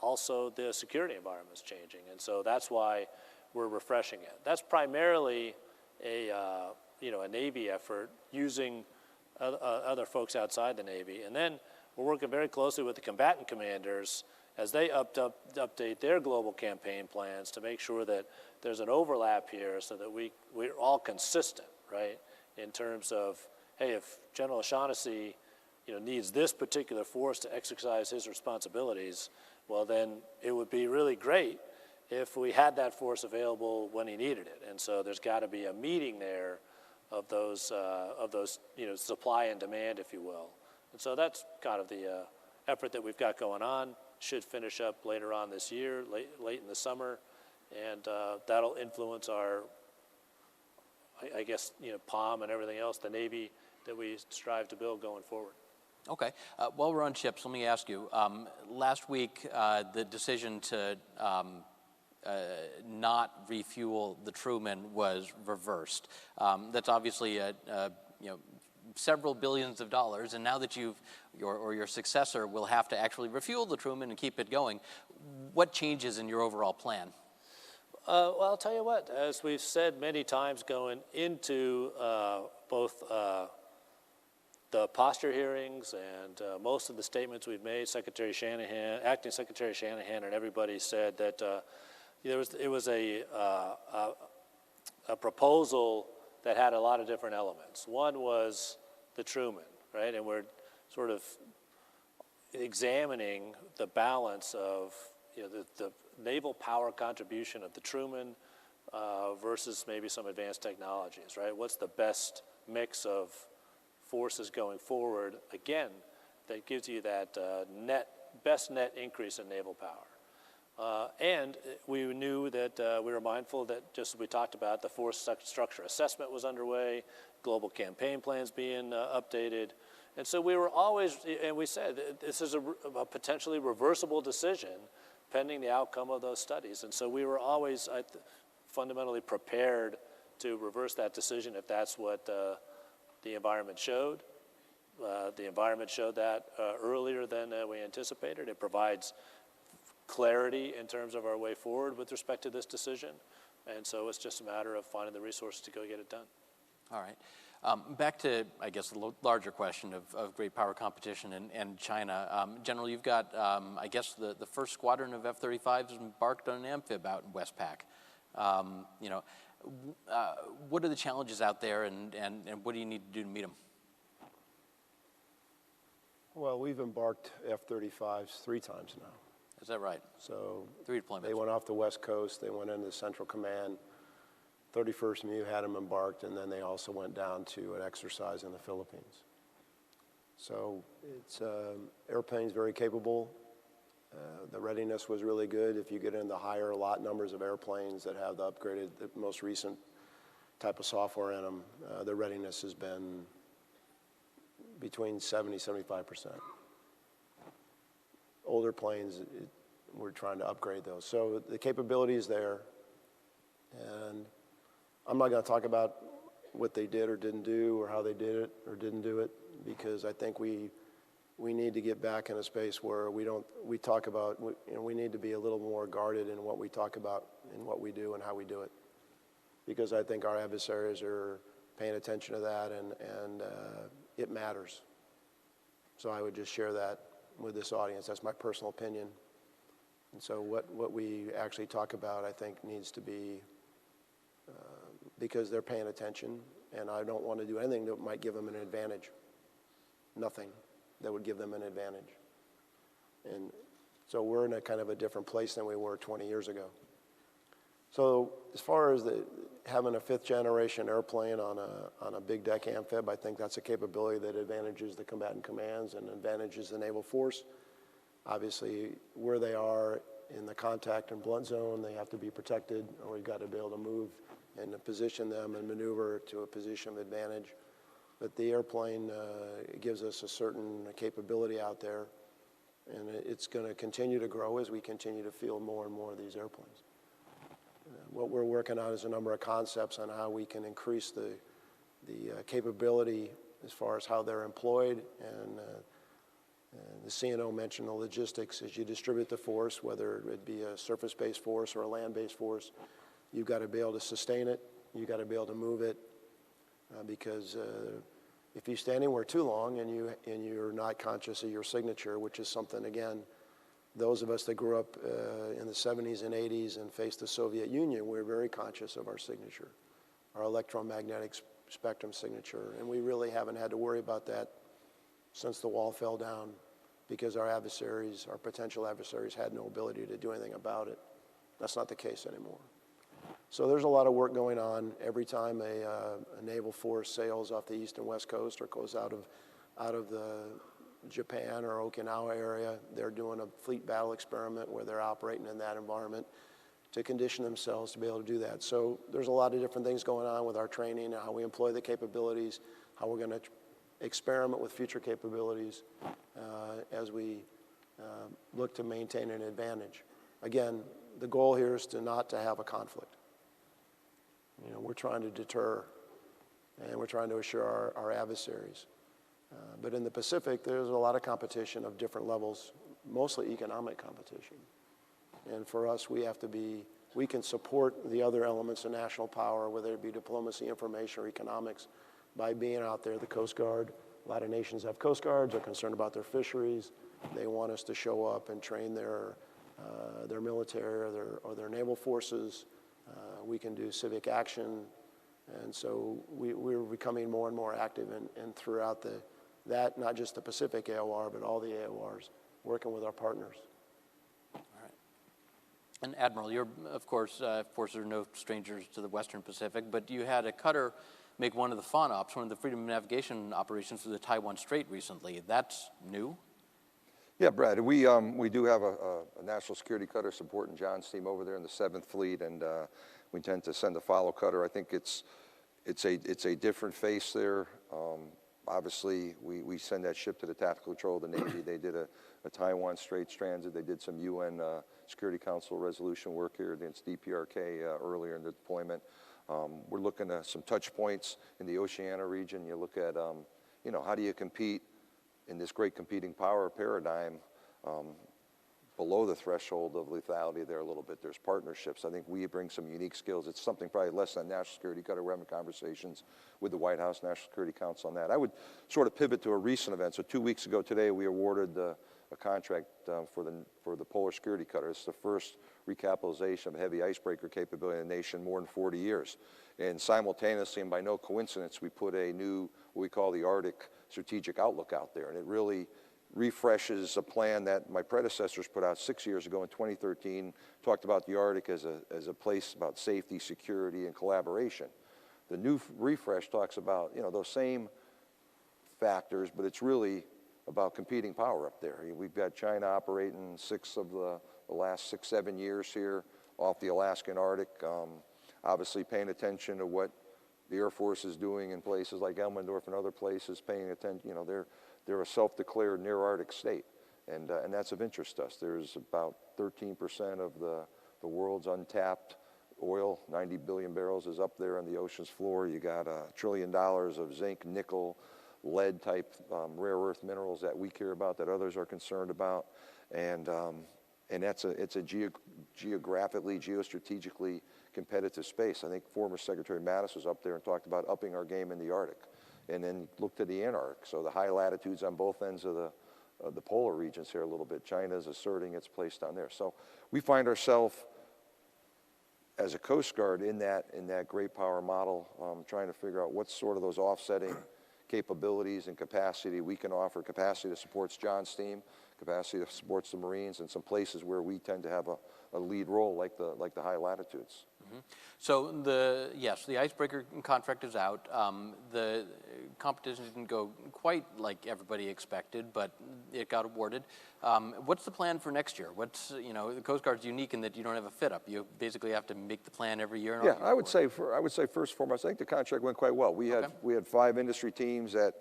also the security environment is changing. And so that's why we're refreshing it. That's primarily a Navy effort using other folks outside the Navy. And then we're working very closely with the combatant commanders as they update their global campaign plans to make sure that there's an overlap here so that we're all consistent, right, in terms of, hey, if General O'Shaughnessy needs this particular force to exercise his responsibilities, well, then it would be really great if we had that force available when he needed it. And so there's got to be a meeting there of those supply and demand, if you will. And so that's kind of the effort that we've got going on. Should finish up later on this year, late in the summer, and that'll influence our, I guess, POM and everything else, the Navy that we strive to build going forward. Okay. While we're on ships, let me ask you. Last week, the decision to not refuel the Truman was reversed. That's obviously several billions of dollars, and now that your successor will have to actually refuel the Truman and keep it going, what changes in your overall plan? Well, I'll tell you what, as we've said many times going into both the posture hearings and most of the statements we've made, Secretary Shanahan, Acting Secretary Shanahan, and everybody said that it was a proposal that had a lot of different elements. One was the Truman, right? And we're sort of examining the balance of the naval power contribution of the Truman versus maybe some advanced technologies, right? What's the best mix of forces going forward, again, that gives you that best net increase in naval power. And we knew that we were mindful that, just as we talked about, the force structure assessment was underway, global campaign plans being updated. And so we were always, and we said, this is a potentially reversible decision pending the outcome of those studies. And so we were always fundamentally prepared to reverse that decision if that's what the environment showed. The environment showed that earlier than we anticipated. It provides clarity in terms of our way forward with respect to this decision. And so it's just a matter of finding the resources to go get it done. All right. Back to, I guess, the larger question of great power competition and China. General, you've got, I guess, the first squadron of F-35s embarked on an amphib out in Westpac. You know, what are the challenges out there, and what do you need to do to meet them? Well, we've embarked F-35s 3 times now. Is that right? So 3 deployments. They went off the West Coast. They went into Central Command. 31st MU had them embarked, and then they also went down to an exercise in the Philippines. So it's airplane's very capable. The readiness was really good. If you get into higher lot numbers of airplanes that have the upgraded, the most recent type of software in them, the readiness has been between 70-75%. Older planes, we're trying to upgrade those. So the capability is there, and I'm not going to talk about what they did or didn't do or how they did it or didn't do it, because I think we need to get back in a space where we talk about, you know, we need to be a little more guarded in what we talk about and what we do and how we do it, because I think our adversaries are paying attention to that, and it matters. So I would just share that with this audience. That's my personal opinion. And so what we actually talk about, I think, needs to be, because they're paying attention, and I don't want to do anything that might give them an advantage. Nothing that would give them an advantage. And so we're in a kind of a different place than we were 20 years ago. So as far as having a 5th generation airplane on a big deck amphib, I think that's a capability that advantages the combatant commands and advantages the naval force. Obviously, where they are in the contact and blunt zone, they have to be protected, or we've got to be able to move and position them and maneuver to a position of advantage. But the airplane gives us a certain capability out there, and it's going to continue to grow as we continue to field more and more of these airplanes. What we're working on is a number of concepts on how we can increase the capability as far as how they're employed, and the CNO mentioned the logistics. As you distribute the force, whether it be a surface-based force or a land-based force, you've got to be able to sustain it, you've got to be able to move it, because if you stay anywhere too long and you're not conscious of your signature, which is something, again, those of us that grew up in the 70s and 80s and faced the Soviet Union, we're very conscious of our signature, our electromagnetic spectrum signature, and we really haven't had to worry about that since the wall fell down, because our adversaries, our potential adversaries, had no ability to do anything about it. That's not the case anymore. So there's a lot of work going on. Every time a naval force sails off the east and west coast or goes out of the Japan or Okinawa area, they're doing a fleet battle experiment where they're operating in that environment to condition themselves to be able to do that. So there's a lot of different things going on with our training, how we employ the capabilities, how we're going to experiment with future capabilities as we look to maintain an advantage. Again, the goal here is not to have a conflict. You know, we're trying to deter, and we're trying to assure our adversaries. But in the Pacific, there's a lot of competition of different levels, mostly economic competition. And for us, we can support the other elements of national power, whether it be diplomacy, information, or economics, by being out there. The Coast Guard, a lot of nations have Coast Guards, are concerned about their fisheries. They want us to show up and train their military or their naval forces. We can do civic action, and so we're becoming more and more active and throughout that, not just the Pacific AOR, but all the AORs, working with our partners. All right. And Admiral, you're, of course, forces are no strangers to the Western Pacific, but you had a cutter make one of the FONOPs, one of the Freedom of Navigation operations for the Taiwan Strait recently. That's new? Yeah, Brad, we do have a national security cutter supporting John's team over there in the 7th Fleet, and we intend to send a follow cutter. I think it's a different face there. Obviously, we send that ship to the Tactical Control of the Navy. They did a Taiwan Straits transit. They did some UN Security Council resolution work here against DPRK earlier in the deployment. We're looking at some touch points in the Oceania region. You look at, you know, how do you compete in this great competing power paradigm below the threshold of lethality there a little bit. There's partnerships. I think we bring some unique skills. It's something probably less than national security cutter. We're having conversations with the White House National Security Council on that. I would sort of pivot to a recent event. So 2 weeks ago today, we awarded a contract for the Polar Security Cutter. It's the first recapitalization of heavy icebreaker capability in the nation in more than 40 years. And simultaneously, and by no coincidence, we put a new, what we call the Arctic Strategic Outlook out there. And it really refreshes a plan that my predecessors put out 6 years ago in 2013, talked about the Arctic as a place about safety, security, and collaboration. The new refresh talks about, you know, those same factors, but it's really about competing power up there. We've got China operating 6 of the last 6, 7 years here off the Alaskan Arctic, obviously paying attention to what the Air Force is doing in places like Elmendorf and other places, paying attention, you know, they're a self-declared near-Arctic state, and that's of interest to us. There's about 13% of the world's untapped oil, 90 billion barrels is up there on the ocean's floor. You got $1 trillion of zinc, nickel, lead type rare earth minerals that we care about, that others are concerned about, and it's a geographically, geostrategically competitive space. I think former Secretary Mattis was up there and talked about upping our game in the Arctic, and then looked at the Antarctic. So the high latitudes on both ends of the polar regions here a little bit. China's asserting its place down there. So we find ourselves as a Coast Guard in that great power model, trying to figure out what's sort of those offsetting capabilities and capacity we can offer, capacity that supports John's team, capacity that supports the Marines, and some places where we tend to have a lead role, like the high latitudes. Mm-hmm. So the icebreaker contract is out. The competition didn't go quite like everybody expected, but it got awarded. What's the plan for next year? The Coast Guard's unique in that you don't have a fit up. You basically have to make the plan every year. Yeah, I would say first and foremost, I think the contract went quite well. We had 5 industry teams that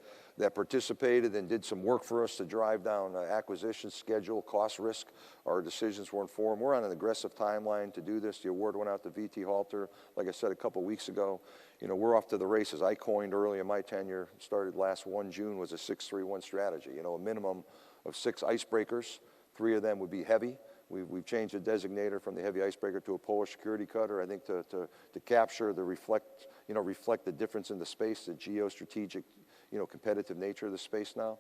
participated and did some work for us to drive down acquisition schedule, cost risk. Our decisions were informed. We're on an aggressive timeline to do this. The award went out to VT Halter, like I said, a couple weeks ago. You know, we're off to the races. I coined early in my tenure, started last 1 June, was a 6-3-1 strategy. You know, a minimum of 6 icebreakers. 3 of them would be heavy. We've changed the designator from the heavy icebreaker to a Polar security cutter, I think to capture reflect the difference in the space, the geostrategic, competitive nature of the space now.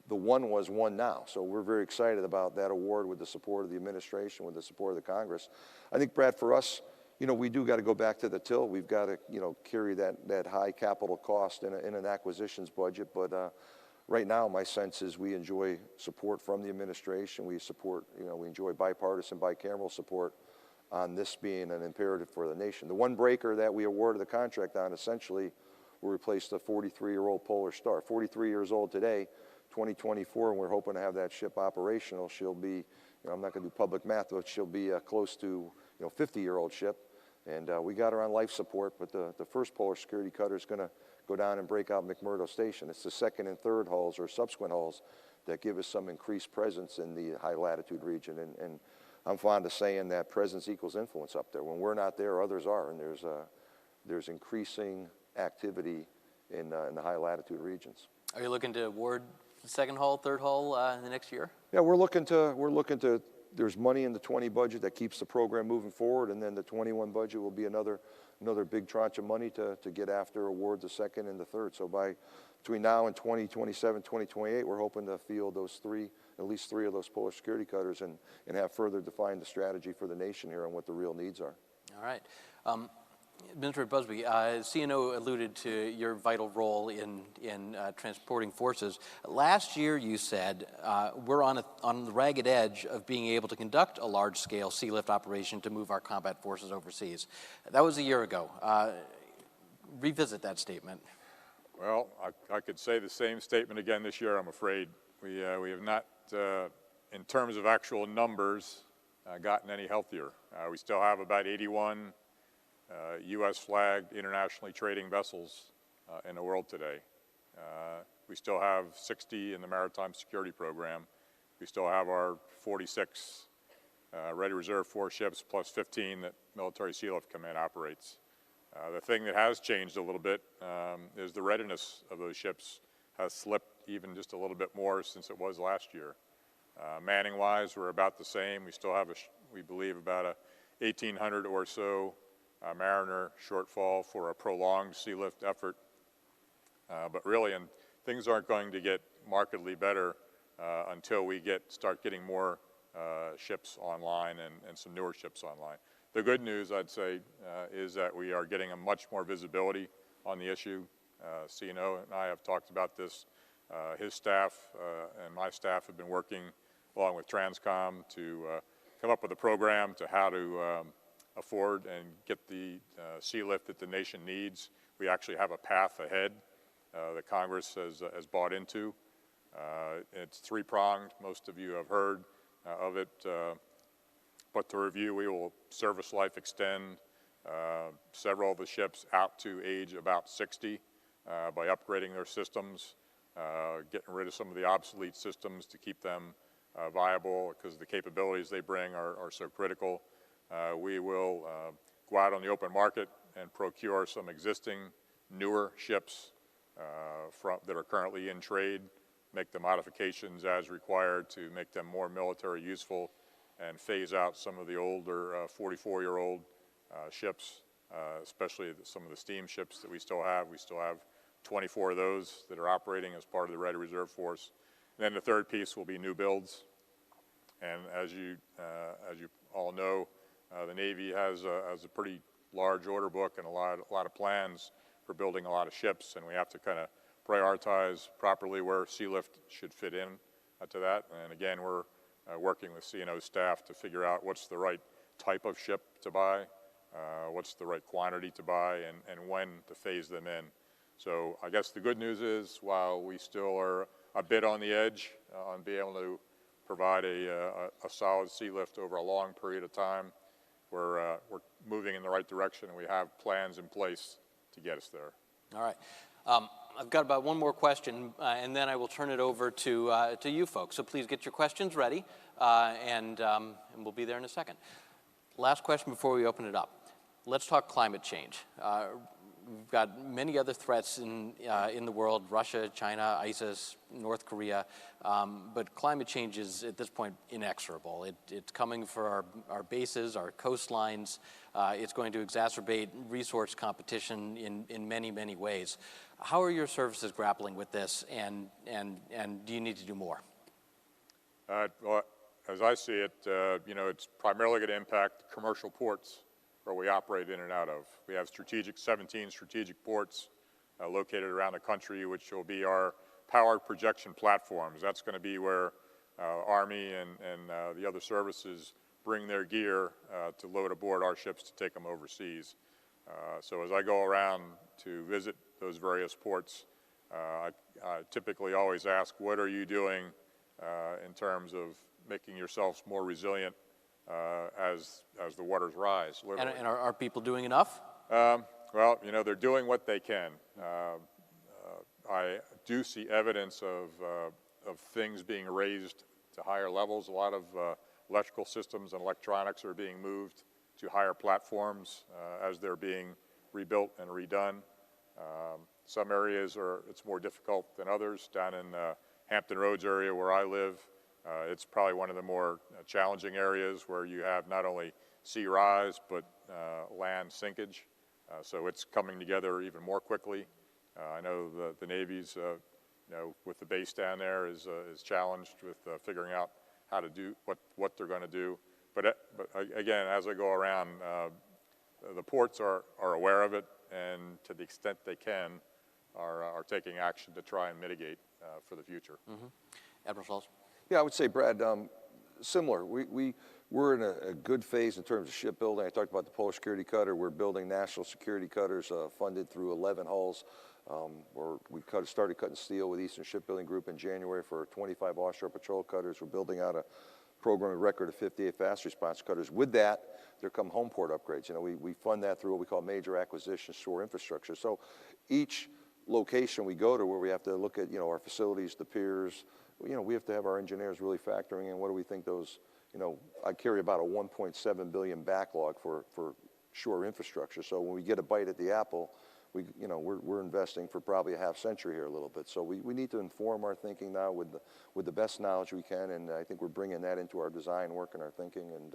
The one was won now. So we're very excited about that award with the support of the administration, with the support of the Congress. I think, Brad, for us, we do got to go back to the till. We've got to, carry that high capital cost in an acquisitions budget. But right now, my sense is we enjoy support from the administration. We support, we enjoy bipartisan, bicameral support on this being an imperative for the nation. The one breaker that we awarded the contract on essentially will replace the 43-year-old Polar Star. 43 years old today, 2024, and we're hoping to have that ship operational. She'll be, I'm not going to do public math, but she'll be close to, 50-year-old ship. And we got her on life support, but the first Polar security cutter is going to go down and break out McMurdo Station. It's the second and third hulls or subsequent hulls that give us some increased presence in the high latitude region. And I'm fond of saying that presence equals influence up there. When we're not there, others are, and there's increasing activity in the high latitude regions. Are you looking to award the second hull, third hull in the next year? Yeah, we're looking to. There's money in the 20 budget that keeps the program moving forward, and then the 21 budget will be another big tranche of money to get after award the second and the third. So between now and 2027, 2028, we're hoping to field at least three of those Polar security cutters and have further defined the strategy for the nation here on what the real needs are. All right. Administrator Buzby, CNO alluded to your vital role in transporting forces. Last year, you said we're on the ragged edge of being able to conduct a large-scale sea lift operation to move our combat forces overseas. That was a year ago. Revisit that statement. Well, I could say the same statement again this year, I'm afraid. We have not in terms of actual numbers, gotten any healthier. We still have about 81 U.S. flagged internationally trading vessels in the world today. We still have 60 in the Maritime Security Program. We still have our 46 Ready Reserve Force ships plus 15 that Military Sealift Command operates. The thing that has changed a little bit is the readiness of those ships has slipped even just a little bit more since it was last year. Manning-wise, we're about the same. We still have, we believe, about a 1,800 or so mariner shortfall for a prolonged sea lift effort. But really, things aren't going to get markedly better until we start getting more ships online and some newer ships online. The good news, I'd say, is that we are getting a much more visibility on the issue. CNO and I have talked about this. His staff and my staff have been working along with Transcom to come up with a program to how to afford and get the sea lift that the nation needs. We actually have a path ahead that Congress has bought into. It's three-pronged. Most of you have heard of it. But to review, we will service life extend several of the ships out to age about 60 by upgrading their systems, getting rid of some of the obsolete systems to keep them viable because the capabilities they bring are so critical. We will go out on the open market and procure some existing newer ships that are currently in trade, make the modifications as required to make them more military useful, and phase out some of the older 44-year-old ships, especially some of the steam ships that we still have. We still have 24 of those that are operating as part of the Ready Reserve Force. And then the third piece will be new builds. And as you all know, the Navy has a pretty large order book and a lot of plans for building a lot of ships, and we have to kind of prioritize properly where sea lift should fit in to that. And again, we're working with CNO staff to figure out what's the right type of ship to buy, what's the right quantity to buy, and when to phase them in. So I guess the good news is, while we still are a bit on the edge on being able to provide a solid sea lift over a long period of time, we're moving in the right direction, and we have plans in place to get us there. All right. I've got about one more question, and then I will turn it over to you folks. So please get your questions ready, and we'll be there in a second. Last question before we open it up. Let's talk climate change. We've got many other threats in the world: Russia, China, ISIS, North Korea. But climate change is, at this point, inexorable. It's coming for our bases, our coastlines. It's going to exacerbate resource competition in many, many ways. How are your services grappling with this, and do you need to do more? Well, as I see it, it's primarily going to impact commercial ports where we operate in and out of. We have 17 strategic ports located around the country, which will be our powered projection platforms. That's going to be where Army and the other services bring their gear to load aboard our ships to take them overseas. So as I go around to visit those various ports, I typically always ask, what are you doing in terms of making yourselves more resilient as the waters rise? And are people doing enough? Well, they're doing what they can. I do see evidence of things being raised to higher levels. A lot of electrical systems and electronics are being moved to higher platforms as they're being rebuilt and redone. Some areas it's more difficult than others. Down in Hampton Roads area where I live, it's probably one of the more challenging areas where you have not only sea rise but land sinkage. So it's coming together even more quickly. I know the Navy's, with the base down there is challenged with figuring out how to do what they're going to do. But again, as I go around, the ports are aware of it, and to the extent they can, are taking action to try and mitigate for the future. Mm-hmm. Admiral Schultz? Yeah, I would say, Brad, similar. We We're in a good phase in terms of shipbuilding. I talked about the Pole Security Cutter. We're building national security cutters funded through 11 hulls. We started cutting steel with Eastern Shipbuilding Group in January for 25 offshore patrol cutters. We're building out a program of record of 58 fast response cutters. With that, there come home port upgrades. You know, we fund that through what we call major acquisitions, shore infrastructure. So each location we go to where we have to look at, you know, our facilities, the piers, you know, we have to have our engineers really factoring in what do we think those, you know, I carry about a 1.7 billion backlog for shore infrastructure. So when we get a bite at the apple, we're investing for probably a half century here a little bit. So we need to inform our thinking now with the best knowledge we can, and I think we're bringing that into our design work and our thinking, and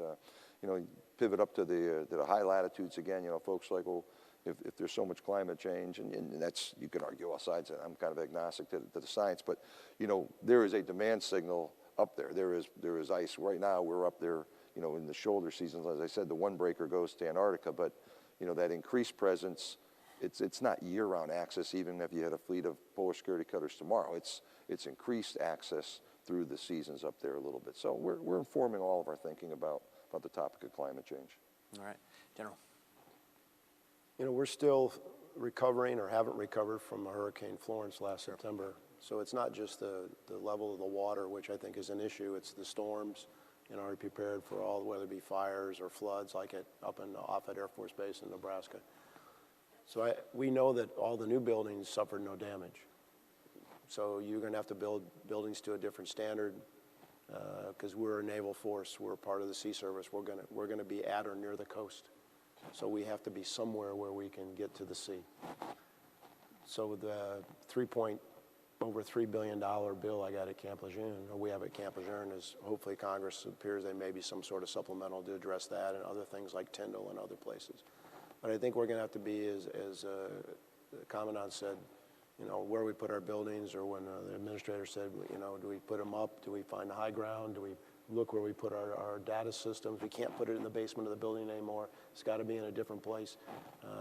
you know, pivot up to the high latitudes again. You know, folks like, well, if there's so much climate change, and that's, you can argue all sides, and I'm kind of agnostic to the science, but you know, there is a demand signal up there. There is ice right now. We're up there, you know, in the shoulder seasons. As I said, the one breaker goes to Antarctica, but you know, that increased presence. It's not year-round access, even if you had a fleet of Polar Security Cutters tomorrow. It's increased access through the seasons up there a little bit. So we're informing all of our thinking about the topic of climate change. All right, General. You know, we're still recovering or haven't recovered from Hurricane Florence last September. So it's not just the level of the water, which I think is an issue. It's the storms. You know, are we prepared for all, whether it be fires or floods like up in Offutt Air Force Base in Nebraska. So we know that all the new buildings suffered no damage. So you're going to have to build buildings to a different standard because we're a naval force. We're part of the Sea Service. We're going to be at or near the coast. So we have to be somewhere where we can get to the sea. So the over $3 billion bill I got at Camp Lejeune, or we have at Camp Lejeune, is hopefully Congress appears there may be some sort of supplemental to address that and other things like Tyndall and other places. But I think we're going to have to be, as the Commandant said, you know, where we put our buildings, or when the administrator said, you know, do we put them up? Do we find the high ground? Do we look where we put our data systems? We can't put it in the basement of the building anymore. It's got to be in a different place.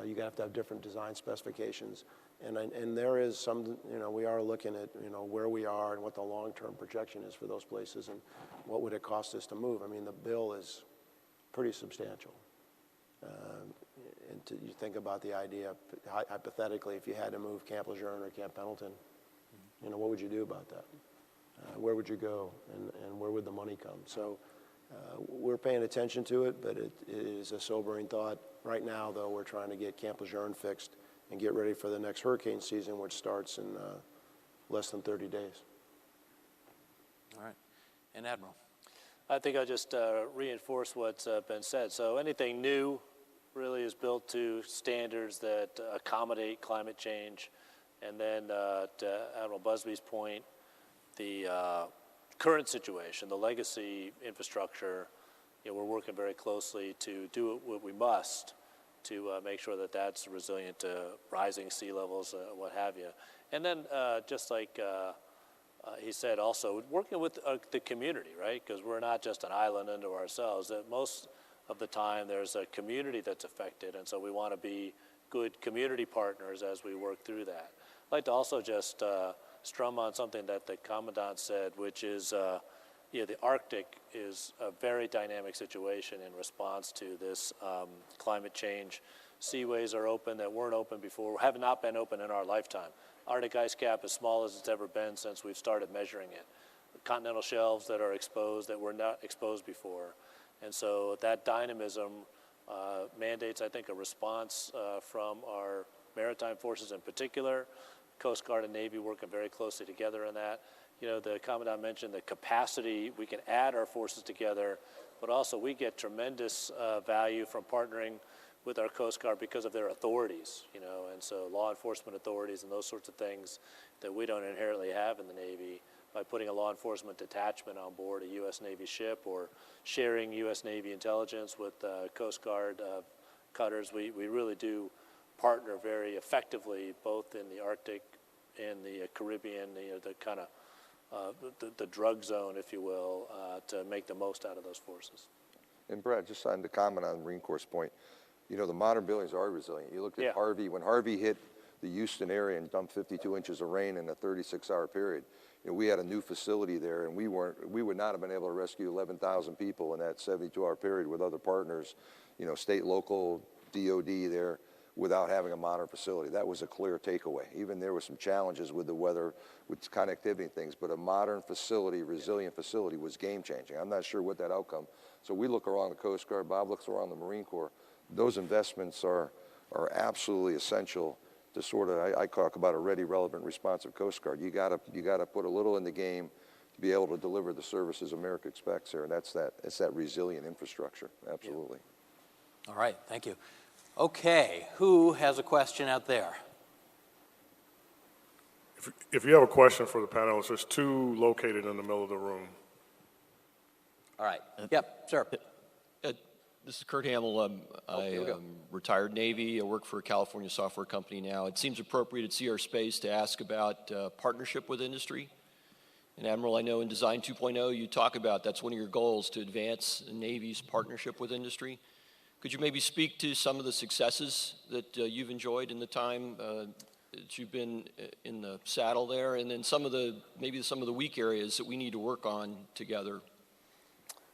You have to have different design specifications. And there is some, you know, we are looking at, you know, where we are and what the long-term projection is for those places and what would it cost us to move. I mean, the bill is pretty substantial. And you think about the idea, hypothetically, if you had to move Camp Lejeune or Camp Pendleton, you know, what would you do about that? Where would you go, and where would the money come? So we're paying attention to it, but it is a sobering thought. Right now, though, we're trying to get Camp Lejeune fixed and get ready for the next hurricane season, which starts in less than 30 days. All right. And Admiral. I think I'll just reinforce what's been said. So anything new really is built to standards that accommodate climate change. And then to Admiral Buzby's point, the current situation, the legacy infrastructure, you know, we're working very closely to do what we must to make sure that that's resilient to rising sea levels, what have you. And then just like he said, also working with the community, right? Because we're not just an island unto ourselves. Most of the time there's a community that's affected, and so we want to be good community partners as we work through that. I'd like to also just strum on something that the Commandant said, which is the Arctic is a very dynamic situation in response to this climate change. Seaways are open that weren't open before, have not been open in our lifetime. Arctic ice cap as small as it's ever been since we've started measuring it. Continental shelves that are exposed that were not exposed before. And so that dynamism mandates, I think, a response from our maritime forces in particular, Coast Guard and Navy working very closely together on that. You know, the Commandant mentioned the capacity, we can add our forces together, but also we get tremendous value from partnering with our Coast Guard because of their authorities, you know, and so law enforcement authorities and those sorts of things that we don't inherently have in the Navy. By putting a law enforcement detachment on board a U.S. Navy ship or sharing U.S. Navy intelligence with Coast Guard cutters, we really do partner very effectively both in the Arctic and the Caribbean, the kind of the drug zone, if you will, to make the most out of those forces. And Brad, just on the comment on Marine Corps' point, you know, the modern buildings are resilient. You looked at Harvey, when Harvey hit the Houston area and dumped 52 inches of rain in a 36-hour period, you know, we had a new facility there, and we would not have been able to rescue 11,000 people in that 72-hour period with other partners, you know, state, local, DOD there, without having a modern facility. That was a clear takeaway. Even there were some challenges with the weather, with connectivity and things, but a modern facility, resilient facility was game-changing. I'm not sure what that outcome. So we look around the Coast Guard, Bob looks around the Marine Corps. Those investments are absolutely essential to sort of, I talk about a ready, relevant, responsive Coast Guard. You gotta put a little in the game to be able to deliver the services America expects here, and it's that resilient infrastructure, absolutely. All right, thank you. Okay, who has a question out there? If you have a question for the panelists, there's two located in the middle of the room. All right, yep, sir. This is Kurt Hamill. I am retired Navy. I work for a California software company now. It seems appropriate at CR Space to ask about partnership with industry. And Admiral, I know in Design 2.0 you talk about that's one of your goals, to advance the Navy's partnership with industry. Could you maybe speak to some of the successes that you've enjoyed in the time that you've been in the saddle there, and then maybe some of the weak areas that we need to work on together?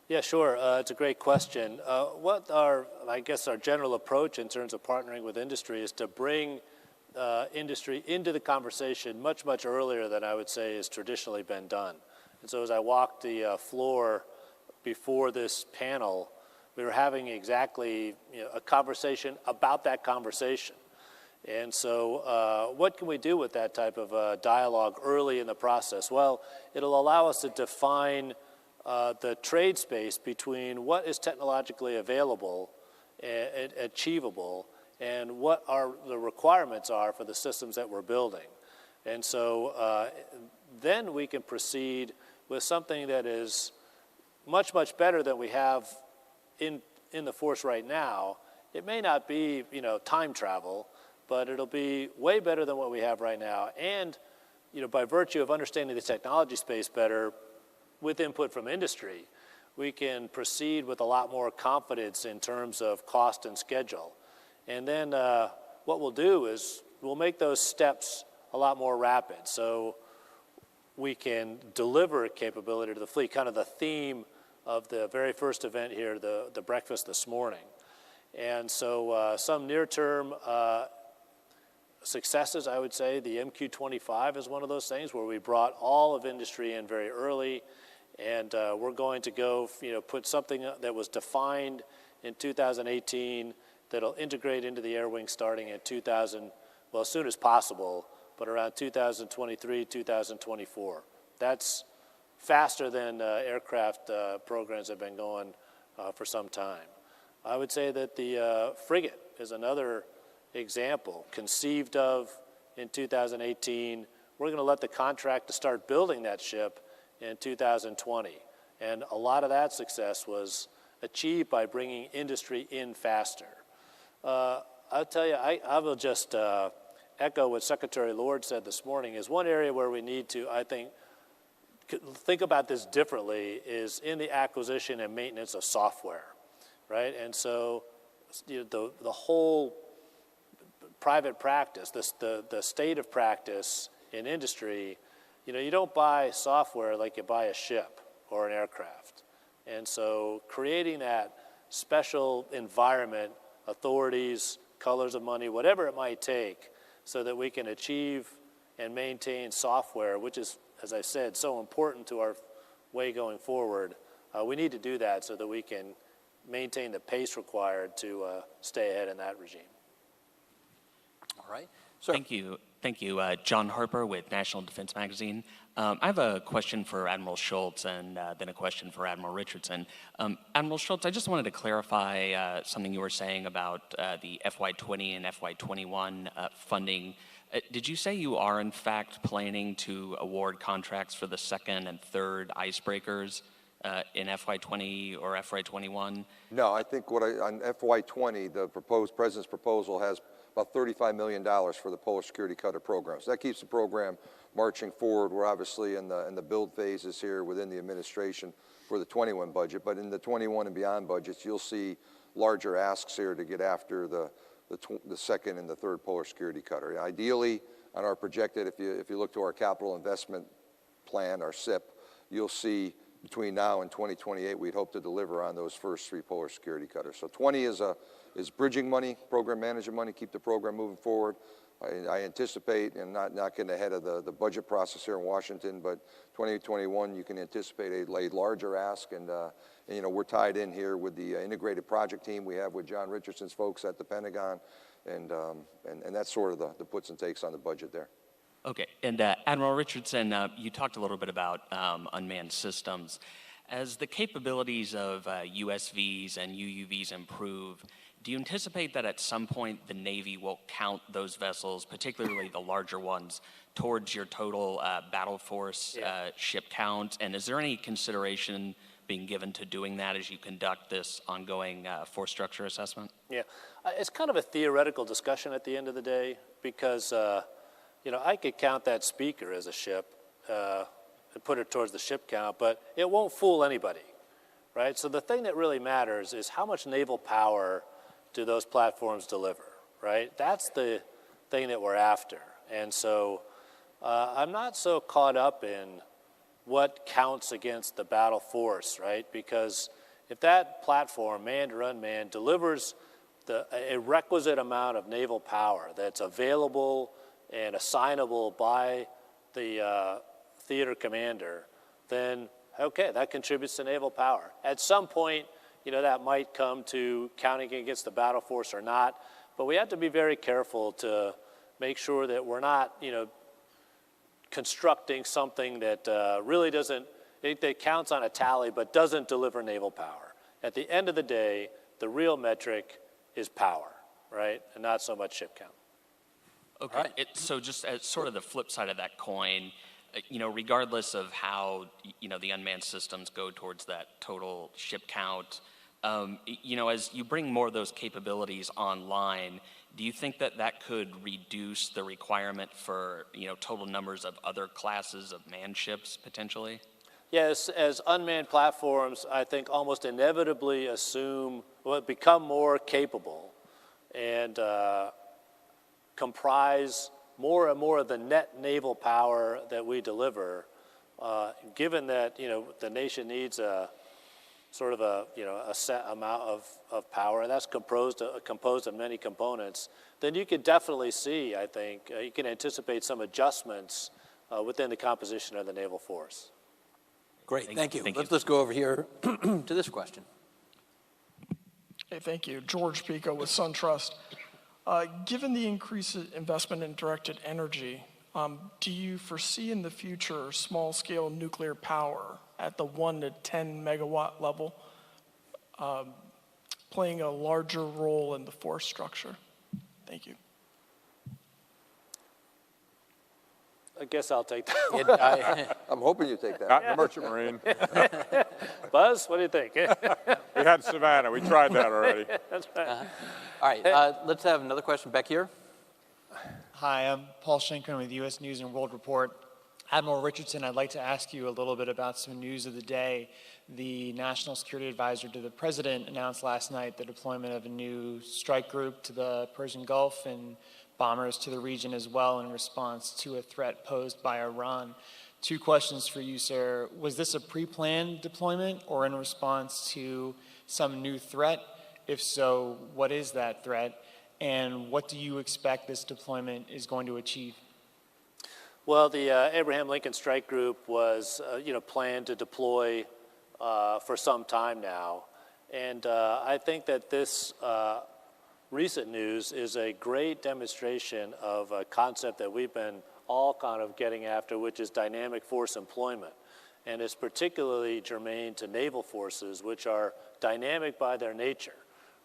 Yeah, sure. It's a great question. I guess our general approach in terms of partnering with industry is to bring industry into the conversation much, much earlier than I would say has traditionally been done. And so as I walked the floor before this panel, we were having exactly a conversation about that conversation. And so what can we do with that type of dialogue early in the process? Well, it'll allow us to define the trade space between what is technologically available and achievable and what the requirements are for the systems that we're building. And so then we can proceed with something that is much, much better than we have in the force right now. It may not be, time travel, but it'll be way better than what we have right now. And, by virtue of understanding the technology space better, with input from industry, we can proceed with a lot more confidence in terms of cost and schedule. And then what we'll do is we'll make those steps a lot more rapid so we can deliver capability to the fleet, kind of the theme of the very first event here, the breakfast this morning. And so some near-term successes, I would say, the MQ-25 is one of those things where we brought all of industry in very early, and we're going to go, put something that was defined in 2018 that'll integrate into the air wing starting in as soon as possible, but around 2023, 2024. That's faster than aircraft programs have been going for some time. I would say that the frigate is another example, conceived of in 2018. We're going to let the contract to start building that ship in 2020. And a lot of that success was achieved by bringing industry in faster. I'll tell you, I will just echo what Secretary Lord said this morning, is one area where we need to, I think about this differently is in the acquisition and maintenance of software, right? And so the whole private practice, the state of practice in industry, you don't buy software like you buy a ship or an aircraft. And so creating that special environment, authorities, colors of money, whatever it might take, so that we can achieve and maintain software, which is, as I said, so important to our way going forward. We need to do that so that we can maintain the pace required to stay ahead in that regime. All right. Sir. Thank you. John Harper with National Defense Magazine. I have a question for Admiral Schultz and then a question for Admiral Richardson. Admiral Schultz, I just wanted to clarify something you were saying about the FY20 and FY21 funding. Did you say you are in fact planning to award contracts for the second and third icebreakers in FY20 or FY21? No, I think on FY20, the President's proposal has about $35 million for the Polar Security Cutter program. So that keeps the program marching forward. We're obviously in the build phases here within the administration for the 21 budget, but in the 21 and beyond budgets, you'll see larger asks here to get after the second and the third Polar Security Cutter. Ideally, on our projected, if you look to our capital investment plan, our SIP, you'll see between now and 2028, we'd hope to deliver on those first 3 polar security cutters. So 20 is bridging money, program management money, keep the program moving forward. I anticipate, and not getting ahead of the budget process here in Washington, but 2021, you can anticipate a larger ask, and you know, we're tied in here with the integrated project team we have with John Richardson's folks at the Pentagon, and that's sort of the puts and takes on the budget there. Okay, and Admiral Richardson, you talked a little bit about unmanned systems. As the capabilities of USVs and UUVs improve, do you anticipate that at some point the Navy will count those vessels, particularly the larger ones, towards your total battle force ship count? And is there any consideration being given to doing that as you conduct this ongoing force structure assessment? Yeah, it's kind of a theoretical discussion at the end of the day, because you know, I could count that speaker as a ship and put it towards the ship count, but it won't fool anybody, right? So the thing that really matters is how much naval power do those platforms deliver, right? That's the thing that we're after. And so I'm not so caught up in what counts against the battle force, right? Because if that platform, manned or unmanned, delivers a requisite amount of naval power that's available and assignable by the theater commander, then okay, that contributes to naval power. At some point, you know, that might come to counting against the battle force or not, but we have to be very careful to make sure that we're not, you know, constructing something that really doesn't, that counts on a tally but doesn't deliver naval power. At the end of the day, the real metric is power, right, and not so much ship count. Okay, so just as sort of the flip side of that coin, you know, regardless of how, you know, the unmanned systems go towards that total ship count, you know, as you bring more of those capabilities online, do you think that that could reduce the requirement for, you know, total numbers of other classes of manned ships potentially? Yes, as unmanned platforms, I think almost inevitably become more capable and comprise more and more of the net naval power that we deliver, given that, you know, the nation needs a sort of a, you know, a set amount of power, and that's composed of many components, then you could definitely see, I think, you can anticipate some adjustments within the composition of the naval force. Great, thank you. Let's go over here to this question. Hey, thank you. George Pico with SunTrust. Given the increased investment in directed energy, do you foresee in the future small-scale nuclear power at the 1 to 10 megawatt level playing a larger role in the force structure? Thank you. I guess I'll take that. I'm hoping you take that. Not in the Merchant Marine. Buzz, what do you think? We had Savannah. We tried that already. That's right. All right, let's have another question back here. Hi, I'm Paul Schenkman with U.S. News and World Report. Admiral Richardson, I'd like to ask you a little bit about some news of the day. The National Security Advisor to the President announced last night the deployment of a new strike group to the Persian Gulf and bombers to the region as well in response to a threat posed by Iran. 2 questions for you, sir. Was this a pre-planned deployment or in response to some new threat? If so, what is that threat? And what do you expect this deployment is going to achieve? Well, the Abraham Lincoln Strike Group was, you know, planned to deploy for some time now. And I think that this recent news is a great demonstration of a concept that we've been all kind of getting after, which is dynamic force employment. And it's particularly germane to naval forces, which are dynamic by their nature,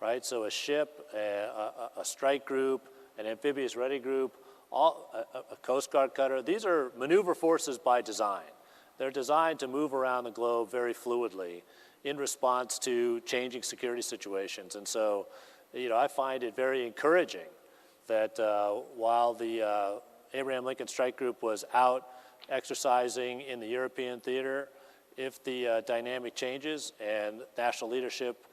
right? So a ship, a strike group, an amphibious ready group, a Coast Guard cutter, these are maneuver forces by design. They're designed to move around the globe very fluidly in response to changing security situations. And so, you know, I find it very encouraging that while the Abraham Lincoln Strike Group was out exercising in the European theater, if the dynamic changes and national leadership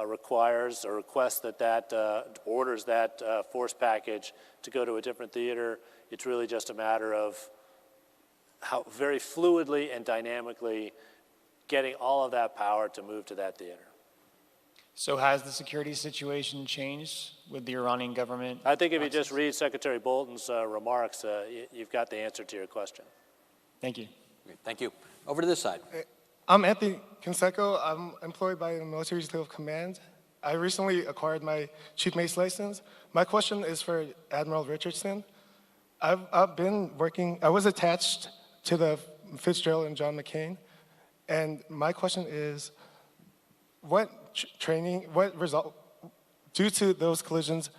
requires or requests that orders that force package to go to a different theater, it's really just a matter of how very fluidly and dynamically getting all of that power to move to that theater. So has the security situation changed with the Iranian government? I think if you just read Secretary Bolton's remarks, you've got the answer to your question. Thank you. Great, thank you. Over to this side. I'm Anthony Canseco. I'm employed by the Military Utility Command. I recently acquired my Chief Mace license. My question is for Admiral Richardson. I've been working, I was attached to the Fitzgerald and John McCain, and my question is, what training, what result, due to those collisions,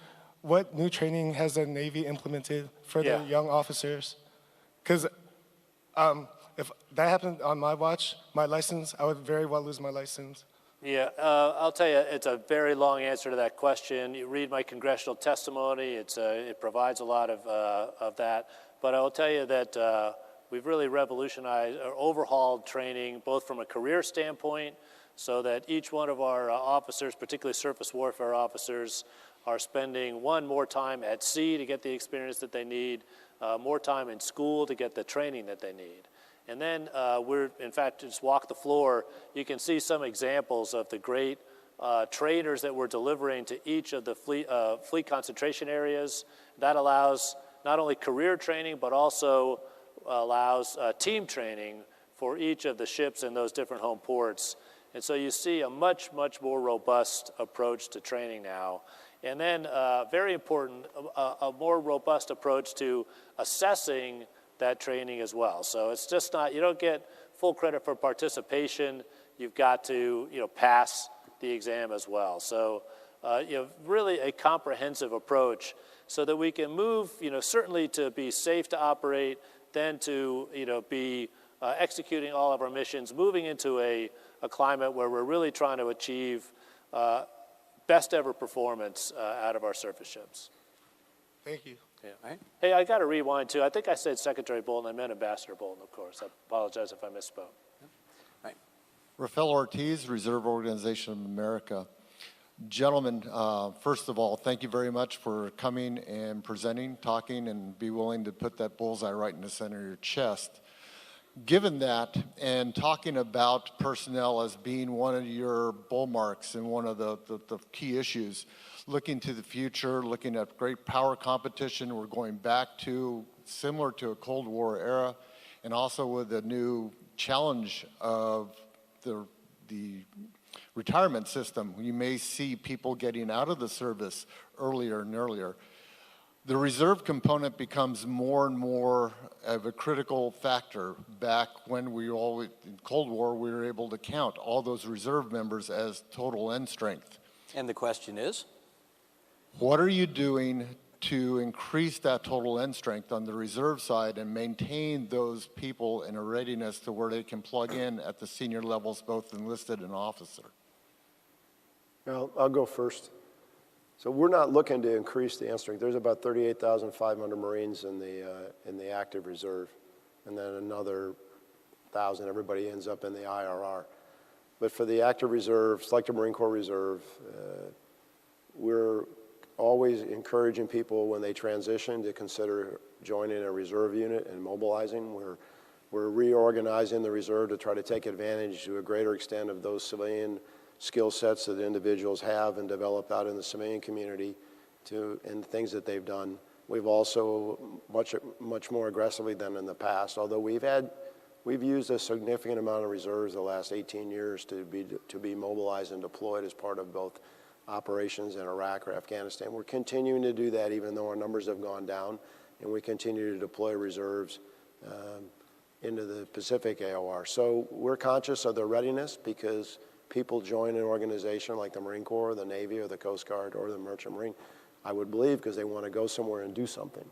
what new training has the Navy implemented for the young officers? Because if that happened on my watch, my license, I would very well lose my license. Yeah, I'll tell you, it's a very long answer to that question. You read my congressional testimony, it provides a lot of that. But I will tell you that we've really revolutionized or overhauled training, both from a career standpoint, so that each one of our officers, particularly surface warfare officers, are spending more time at sea to get the experience that they need, more time in school to get the training that they need. And then we're, in fact, just walk the floor, you can see some examples of the great trainers that we're delivering to each of the fleet concentration areas. That allows not only career training, but also allows team training for each of the ships in those different home ports. And so you see a much, much more robust approach to training now. And then, very important, a more robust approach to assessing that training as well. So it's just not, you don't get full credit for participation. You've got to, pass the exam as well. So, really a comprehensive approach so that we can move, certainly to be safe to operate, then to, be executing all of our missions, moving into a climate where we're really trying to achieve best ever performance out of our surface ships. Thank you. Yeah. Right. Hey, I got to rewind too. I think I said Secretary Bolton. I meant Ambassador Bolton, of course. I apologize if I misspoke. Right. Rafael Ortiz, Reserve Organization of America. Gentlemen, first of all, thank you very much for coming and presenting, talking, and be willing to put that bullseye right in the center of your chest. Given that, and talking about personnel as being one of your bull marks and one of the key issues, looking to the future, looking at great power competition, we're going back to similar to a Cold War era, and also with the new challenge of the retirement system. You may see people getting out of the service earlier and earlier. The reserve component becomes more and more of a critical factor. Back when we always, in Cold War, we were able to count all those reserve members as total end strength. And the question is? What are you doing to increase that total end strength on the reserve side and maintain those people in a readiness to where they can plug in at the senior levels, both enlisted and officer? Well, I'll go first. So we're not looking to increase the end strength. There's about 38,500 Marines in the active reserve, and then another 1,000. Everybody ends up in the IRR. But for the active reserve, Selective Marine Corps Reserve, we're always encouraging people when they transition to consider joining a reserve unit and mobilizing. We're reorganizing the reserve to try to take advantage to a greater extent of those civilian skill sets that individuals have and developed out in the civilian community and things that they've done. We've also much more aggressively than in the past, although we've used a significant amount of reserves the last 18 years to be mobilized and deployed as part of both operations in Iraq or Afghanistan. We're continuing to do that even though our numbers have gone down, and we continue to deploy reserves into the Pacific AOR. So we're conscious of their readiness because people join an organization like the Marine Corps, or the Navy, or the Coast Guard, or the Merchant Marine, I would believe, because they want to go somewhere and do something,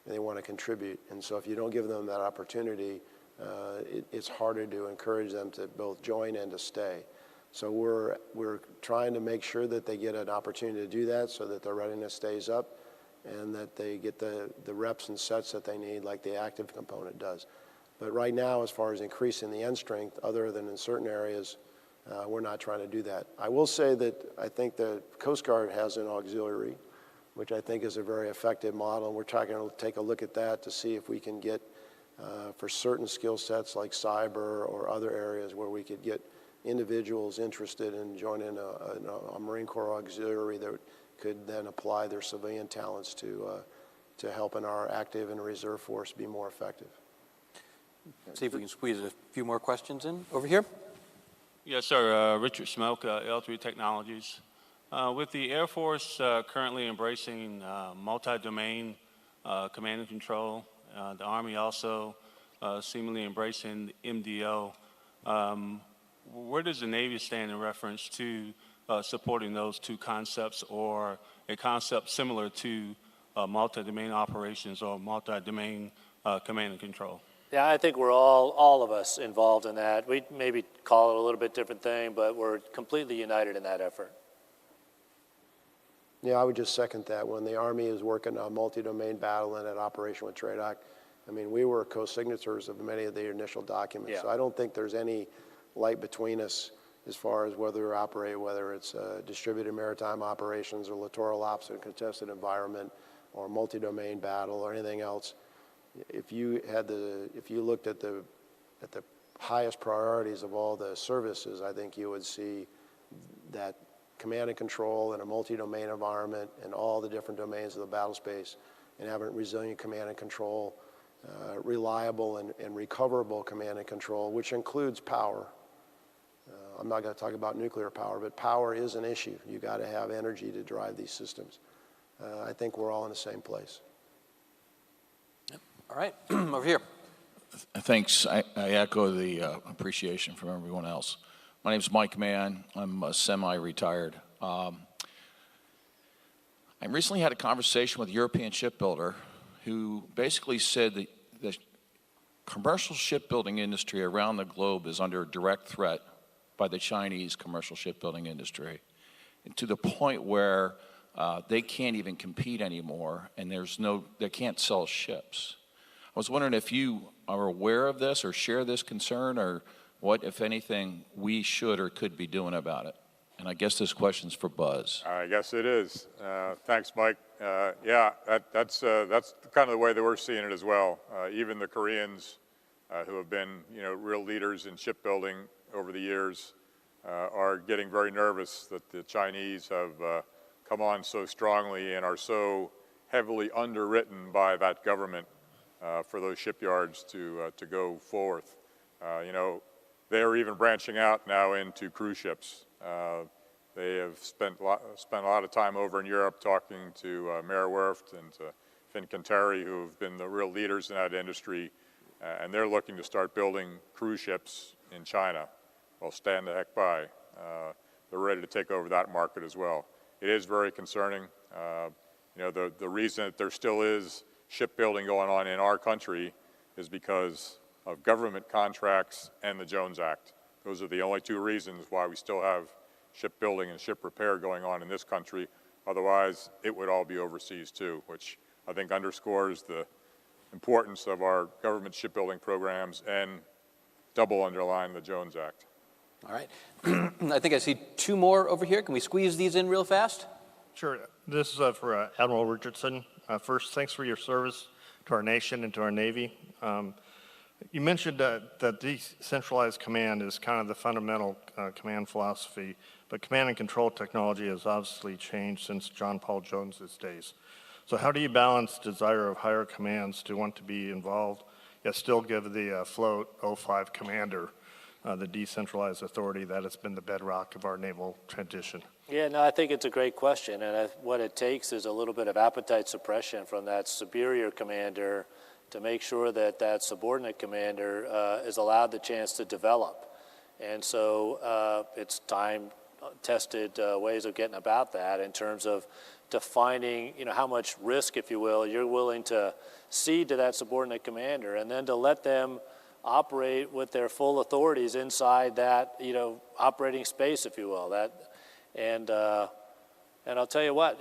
and they want to contribute. And so if you don't give them that opportunity, it's harder to encourage them to both join and to stay. So we're trying to make sure that they get an opportunity to do that so that their readiness stays up and that they get the reps and sets that they need like the active component does. But right now, as far as increasing the end strength, other than in certain areas, we're not trying to do that. I will say that I think the Coast Guard has an auxiliary, which I think is a very effective model. We're trying to take a look at that to see if we can get for certain skill sets like cyber or other areas where we could get individuals interested in joining a Marine Corps auxiliary that could then apply their civilian talents to helping our active and reserve force be more effective. See if we can squeeze a few more questions in over here. Yes, sir. Richard Smoke, L3 Technologies. With the Air Force currently embracing multi-domain command and control, the Army also seemingly embracing MDO, where does the Navy stand in reference to supporting those two concepts, or a concept similar to multi-domain operations or multi-domain command and control? Yeah, I think we're all of us involved in that. We maybe call it a little bit different thing, but we're completely united in that effort. Yeah, I would just second that. When the Army is working on multi-domain battle and at Operation with TRADOC, I mean, we were co-signatories of many of the initial documents. Yeah. So I don't think there's any light between us as far as whether it's distributed maritime operations or littoral ops in a contested environment or multi-domain battle or anything else. If you looked at the highest priorities of all the services, I think you would see that command and control in a multi-domain environment and all the different domains of the battle space, and having resilient command and control, reliable and recoverable command and control, which includes power. I'm not going to talk about nuclear power, but power is an issue. You got to have energy to drive these systems. I think we're all in the same place. All right, over here. Thanks. I echo the appreciation from everyone else. My name's Mike Mann. I'm semi-retired. I recently had a conversation with a European shipbuilder who basically said that the commercial shipbuilding industry around the globe is under direct threat by the Chinese commercial shipbuilding industry, and to the point where they can't even compete anymore, and they can't sell ships. I was wondering if you are aware of this or share this concern, or what, if anything, we should or could be doing about it. And I guess this question's for Buzz. I guess it is. Thanks, Mike. Yeah, that's kind of the way that we're seeing it as well. Even the Koreans, who have been, real leaders in shipbuilding over the years, are getting very nervous that the Chinese have come on so strongly and are so heavily underwritten by that government for those shipyards to go forth. They are even branching out now into cruise ships. They have spent a lot of time over in Europe talking to Mayor Werft and to Fincantieri, who have been the real leaders in that industry, and they're looking to start building cruise ships in China. Well, stand the heck by. They're ready to take over that market as well. It is very concerning. The reason that there still is shipbuilding going on in our country is because of government contracts and the Jones Act. Those are the only two reasons why we still have shipbuilding and ship repair going on in this country. Otherwise, it would all be overseas too, which I think underscores the importance of our government shipbuilding programs and double underline the Jones Act. All right. I think I see two more over here. Can we squeeze these in real fast? Sure. This is for Admiral Richardson. First, thanks for your service to our nation and to our Navy. You mentioned that decentralized command is kind of the fundamental command philosophy, but command and control technology has obviously changed since John Paul Jones's days. So how do you balance desire of higher commands to want to be involved, yet still give the float 05 commander the decentralized authority that has been the bedrock of our naval tradition? Yeah, no, I think it's a great question, and what it takes is a little bit of appetite suppression from that superior commander to make sure that that subordinate commander is allowed the chance to develop. And so it's time-tested ways of getting about that in terms of defining, how much risk, if you will, you're willing to cede to that subordinate commander, and then to let them operate with their full authorities inside that, operating space, if you will. And I'll tell you what,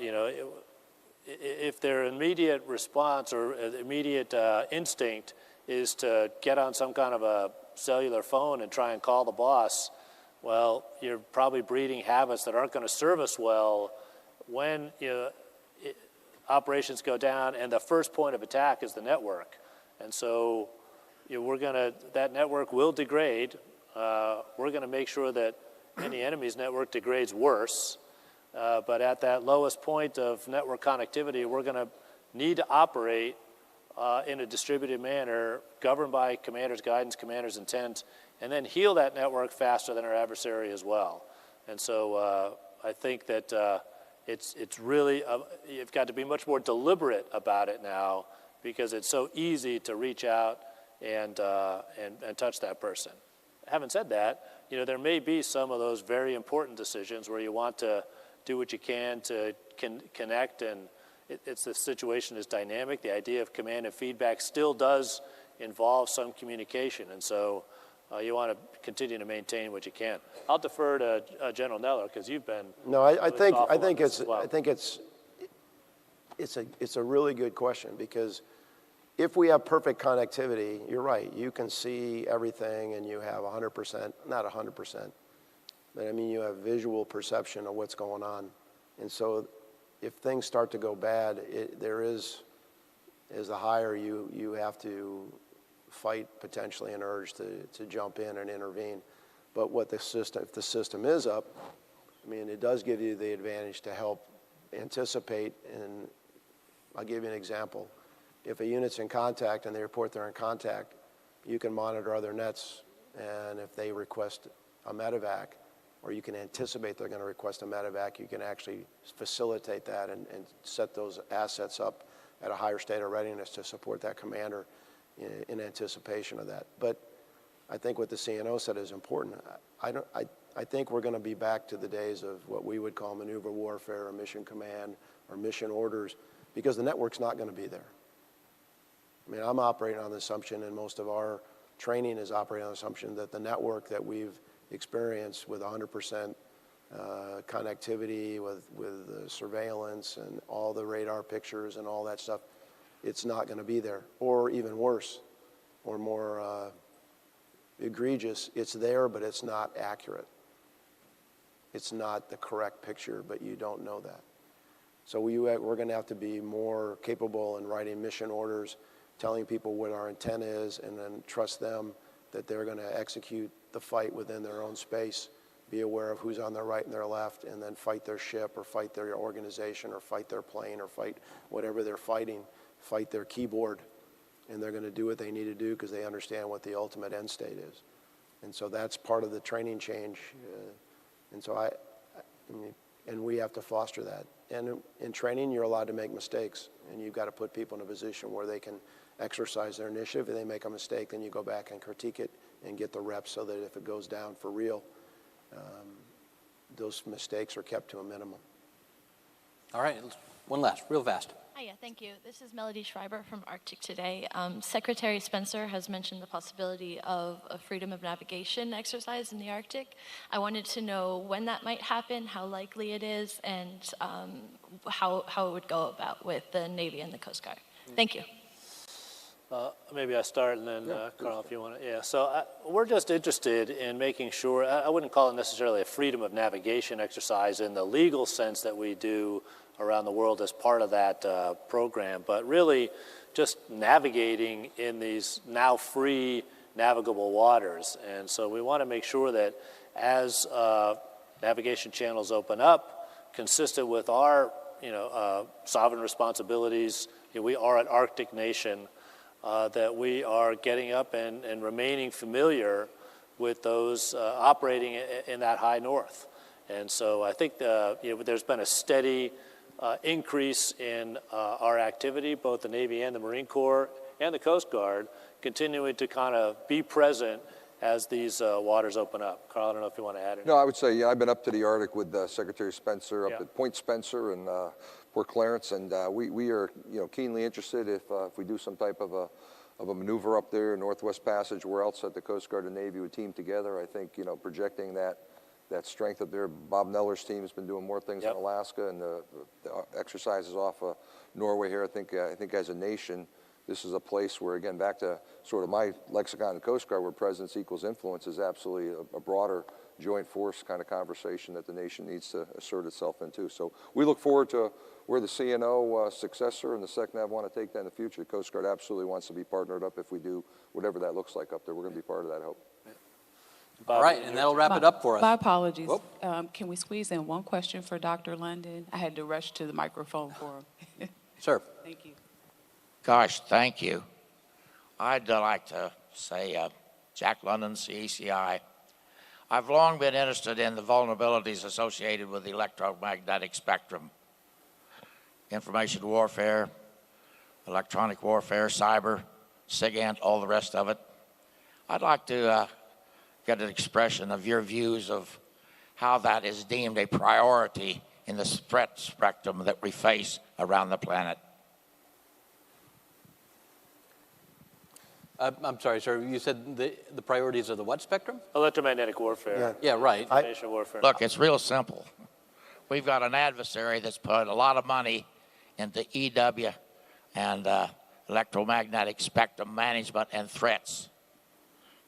if their immediate response or immediate instinct is to get on some kind of a cellular phone and try and call the boss, well, you're probably breeding habits that aren't going to serve us well when operations go down and the first point of attack is the network. And so that network will degrade. We're going to make sure that any enemy's network degrades worse. But at that lowest point of network connectivity, we're going to need to operate in a distributed manner, governed by commander's guidance, commander's intent, and then heal that network faster than our adversary as well. And so I think that it's really, you've got to be much more deliberate about it now, because it's so easy to reach out and touch that person. Having said that, there may be some of those very important decisions where you want to do what you can to connect, and the situation is dynamic. The idea of command and feedback still does involve some communication, and so you want to continue to maintain what you can. I'll defer to General Neller, because you've been I think it's it's a really good question, because if we have perfect connectivity, you're right, you can see everything and you have 100%, not 100%, but I mean you have visual perception of what's going on. And so if things start to go bad, there is the higher you have to fight potentially an urge to jump in and intervene. But if the system is up, I mean, it does give you the advantage to help anticipate. And I'll give you an example. If a unit's in contact and they report they're in contact, you can monitor other nets, and if they request a medevac, or you can anticipate they're going to request a medevac, you can actually facilitate that and set those assets up at a higher state of readiness to support that commander in anticipation of that. But I think what the CNO said is important. I think we're going to be back to the days of what we would call maneuver warfare or mission command or mission orders, because the network's not going to be there. I mean, I'm operating on the assumption, and most of our training is operating on the assumption, that the network that we've experienced with 100% connectivity, with surveillance and all the radar pictures and all that stuff, it's not going to be there. Or even worse, or more egregious, it's there, but it's not accurate. It's not the correct picture, but you don't know that. So we're going to have to be more capable in writing mission orders, telling people what our intent is, and then trust them that they're going to execute the fight within their own space, be aware of who's on their right and their left, and then fight their ship or fight their organization or fight their plane or fight whatever they're fighting, fight their keyboard. And they're going to do what they need to do because they understand what the ultimate end state is. And so that's part of the training change. And so and we have to foster that. And in training, you're allowed to make mistakes, and you've got to put people in a position where they can exercise their initiative. If they make a mistake, then you go back and critique it and get the reps so that if it goes down for real, those mistakes are kept to a minimum. All right, one last, real fast. Hiya, thank you. This is Melody Schreiber from Arctic Today. Secretary Spencer has mentioned the possibility of a freedom of navigation exercise in the Arctic. I wanted to know when that might happen, how likely it is, and how it would go about with the Navy and the Coast Guard. Thank you. Maybe I start, and then Carl, if you want to. Yeah, so we're just interested in making sure, I wouldn't call it necessarily a freedom of navigation exercise in the legal sense that we do around the world as part of that program, but really just navigating in these now free navigable waters. And so we want to make sure that as navigation channels open up, consistent with our sovereign responsibilities, we are an Arctic nation, that we are getting up and remaining familiar with those operating in that high north. And so I think there's been a steady increase in our activity, both the Navy and the Marine Corps and the Coast Guard, continuing to kind of be present as these waters open up. Carl, I don't know if you want to add anything. No, I would say, yeah, I've been up to the Arctic with Secretary Spencer up at Point Spencer and Port Clarence, and we are keenly interested if we do some type of a maneuver up there, Northwest Passage, where else that the Coast Guard and Navy would team together. I think projecting that strength up there. Bob Neller's team has been doing more things in Alaska, and the exercises off of Norway here. I think as a nation, this is a place where, again, back to sort of my lexicon of Coast Guard, where presence equals influence, is absolutely a broader joint force kind of conversation that the nation needs to assert itself into. So we look forward to where the CNO successor and the SecNav want to take that in the future. The Coast Guard absolutely wants to be partnered up if we do whatever that looks like up there. We're going to be part of that, I hope. All right, and that'll wrap it up for us. My apologies. Can we squeeze in one question for Dr. London? I had to rush to the microphone for him. Sir. Thank you. Gosh, thank you. I'd like to say, Jack London, CACI. I've long been interested in the vulnerabilities associated with the electromagnetic spectrum. Information warfare, electronic warfare, cyber, SIGINT, all the rest of it. I'd like to get an expression of your views of how that is deemed a priority in the threat spectrum that we face around the planet. I'm sorry, sir. You said the priorities of the what spectrum? Electromagnetic warfare. Yeah, right. Information warfare. Look, it's real simple. We've got an adversary that's put a lot of money into EW and electromagnetic spectrum management and threats.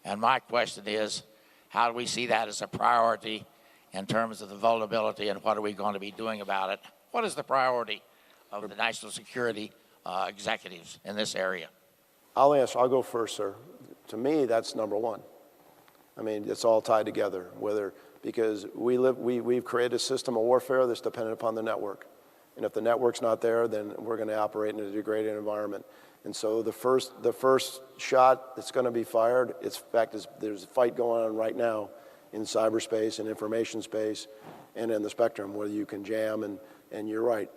And my question is, how do we see that as a priority in terms of the vulnerability, and what are we going to be doing about it? What is the priority of the national security executives in this area? I'll go first, sir. To me, that's number one. I mean, it's all tied together, because we've created a system of warfare that's dependent upon the network. And if the network's not there, then we're going to operate in a degraded environment. And so the first shot that's going to be fired, there's a fight going on right now in cyberspace and information space and in the spectrum where you can jam. And you're right,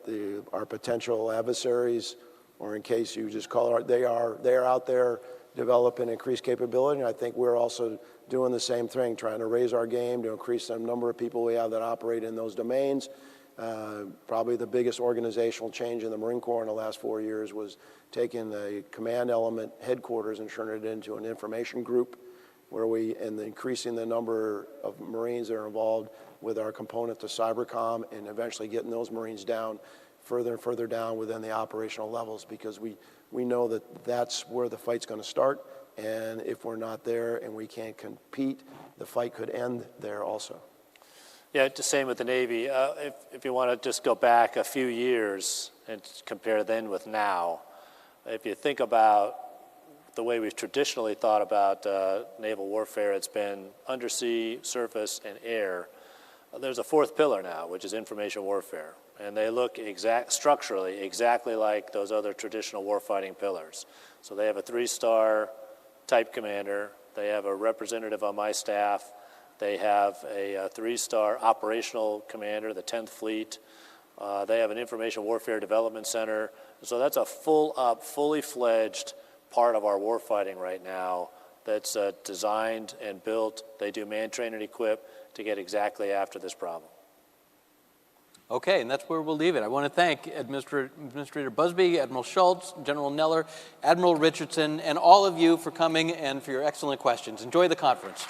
our potential adversaries, or in case you just call it, they are out there developing increased capability. And I think we're also doing the same thing, trying to raise our game to increase the number of people we have that operate in those domains. Probably the biggest organizational change in the Marine Corps in the last 4 years was taking the command element headquarters and turning it into an information group, and increasing the number of Marines that are involved with our component to cybercom, and eventually getting those Marines down further and further down within the operational levels, because we know that that's where the fight's going to start, and if we're not there and we can't compete, the fight could end there also. Yeah, the same with the Navy. If you want to just go back a few years and compare then with now, if you think about the way we've traditionally thought about naval warfare, it's been undersea, surface, and air. There's a fourth pillar now, which is information warfare. And they look structurally exactly like those other traditional warfighting pillars. So they have a 3-star type commander. They have a representative on my staff. They have a 3-star operational commander, the 10th Fleet. They have an information warfare development center. So that's a fully fledged part of our warfighting right now that's designed and built. They do man, train, and equip to get exactly after this problem. Okay, and that's where we'll leave it. I want to thank Administrator Buzby, Admiral Schultz, General Neller, Admiral Richardson, and all of you for coming and for your excellent questions. Enjoy the conference.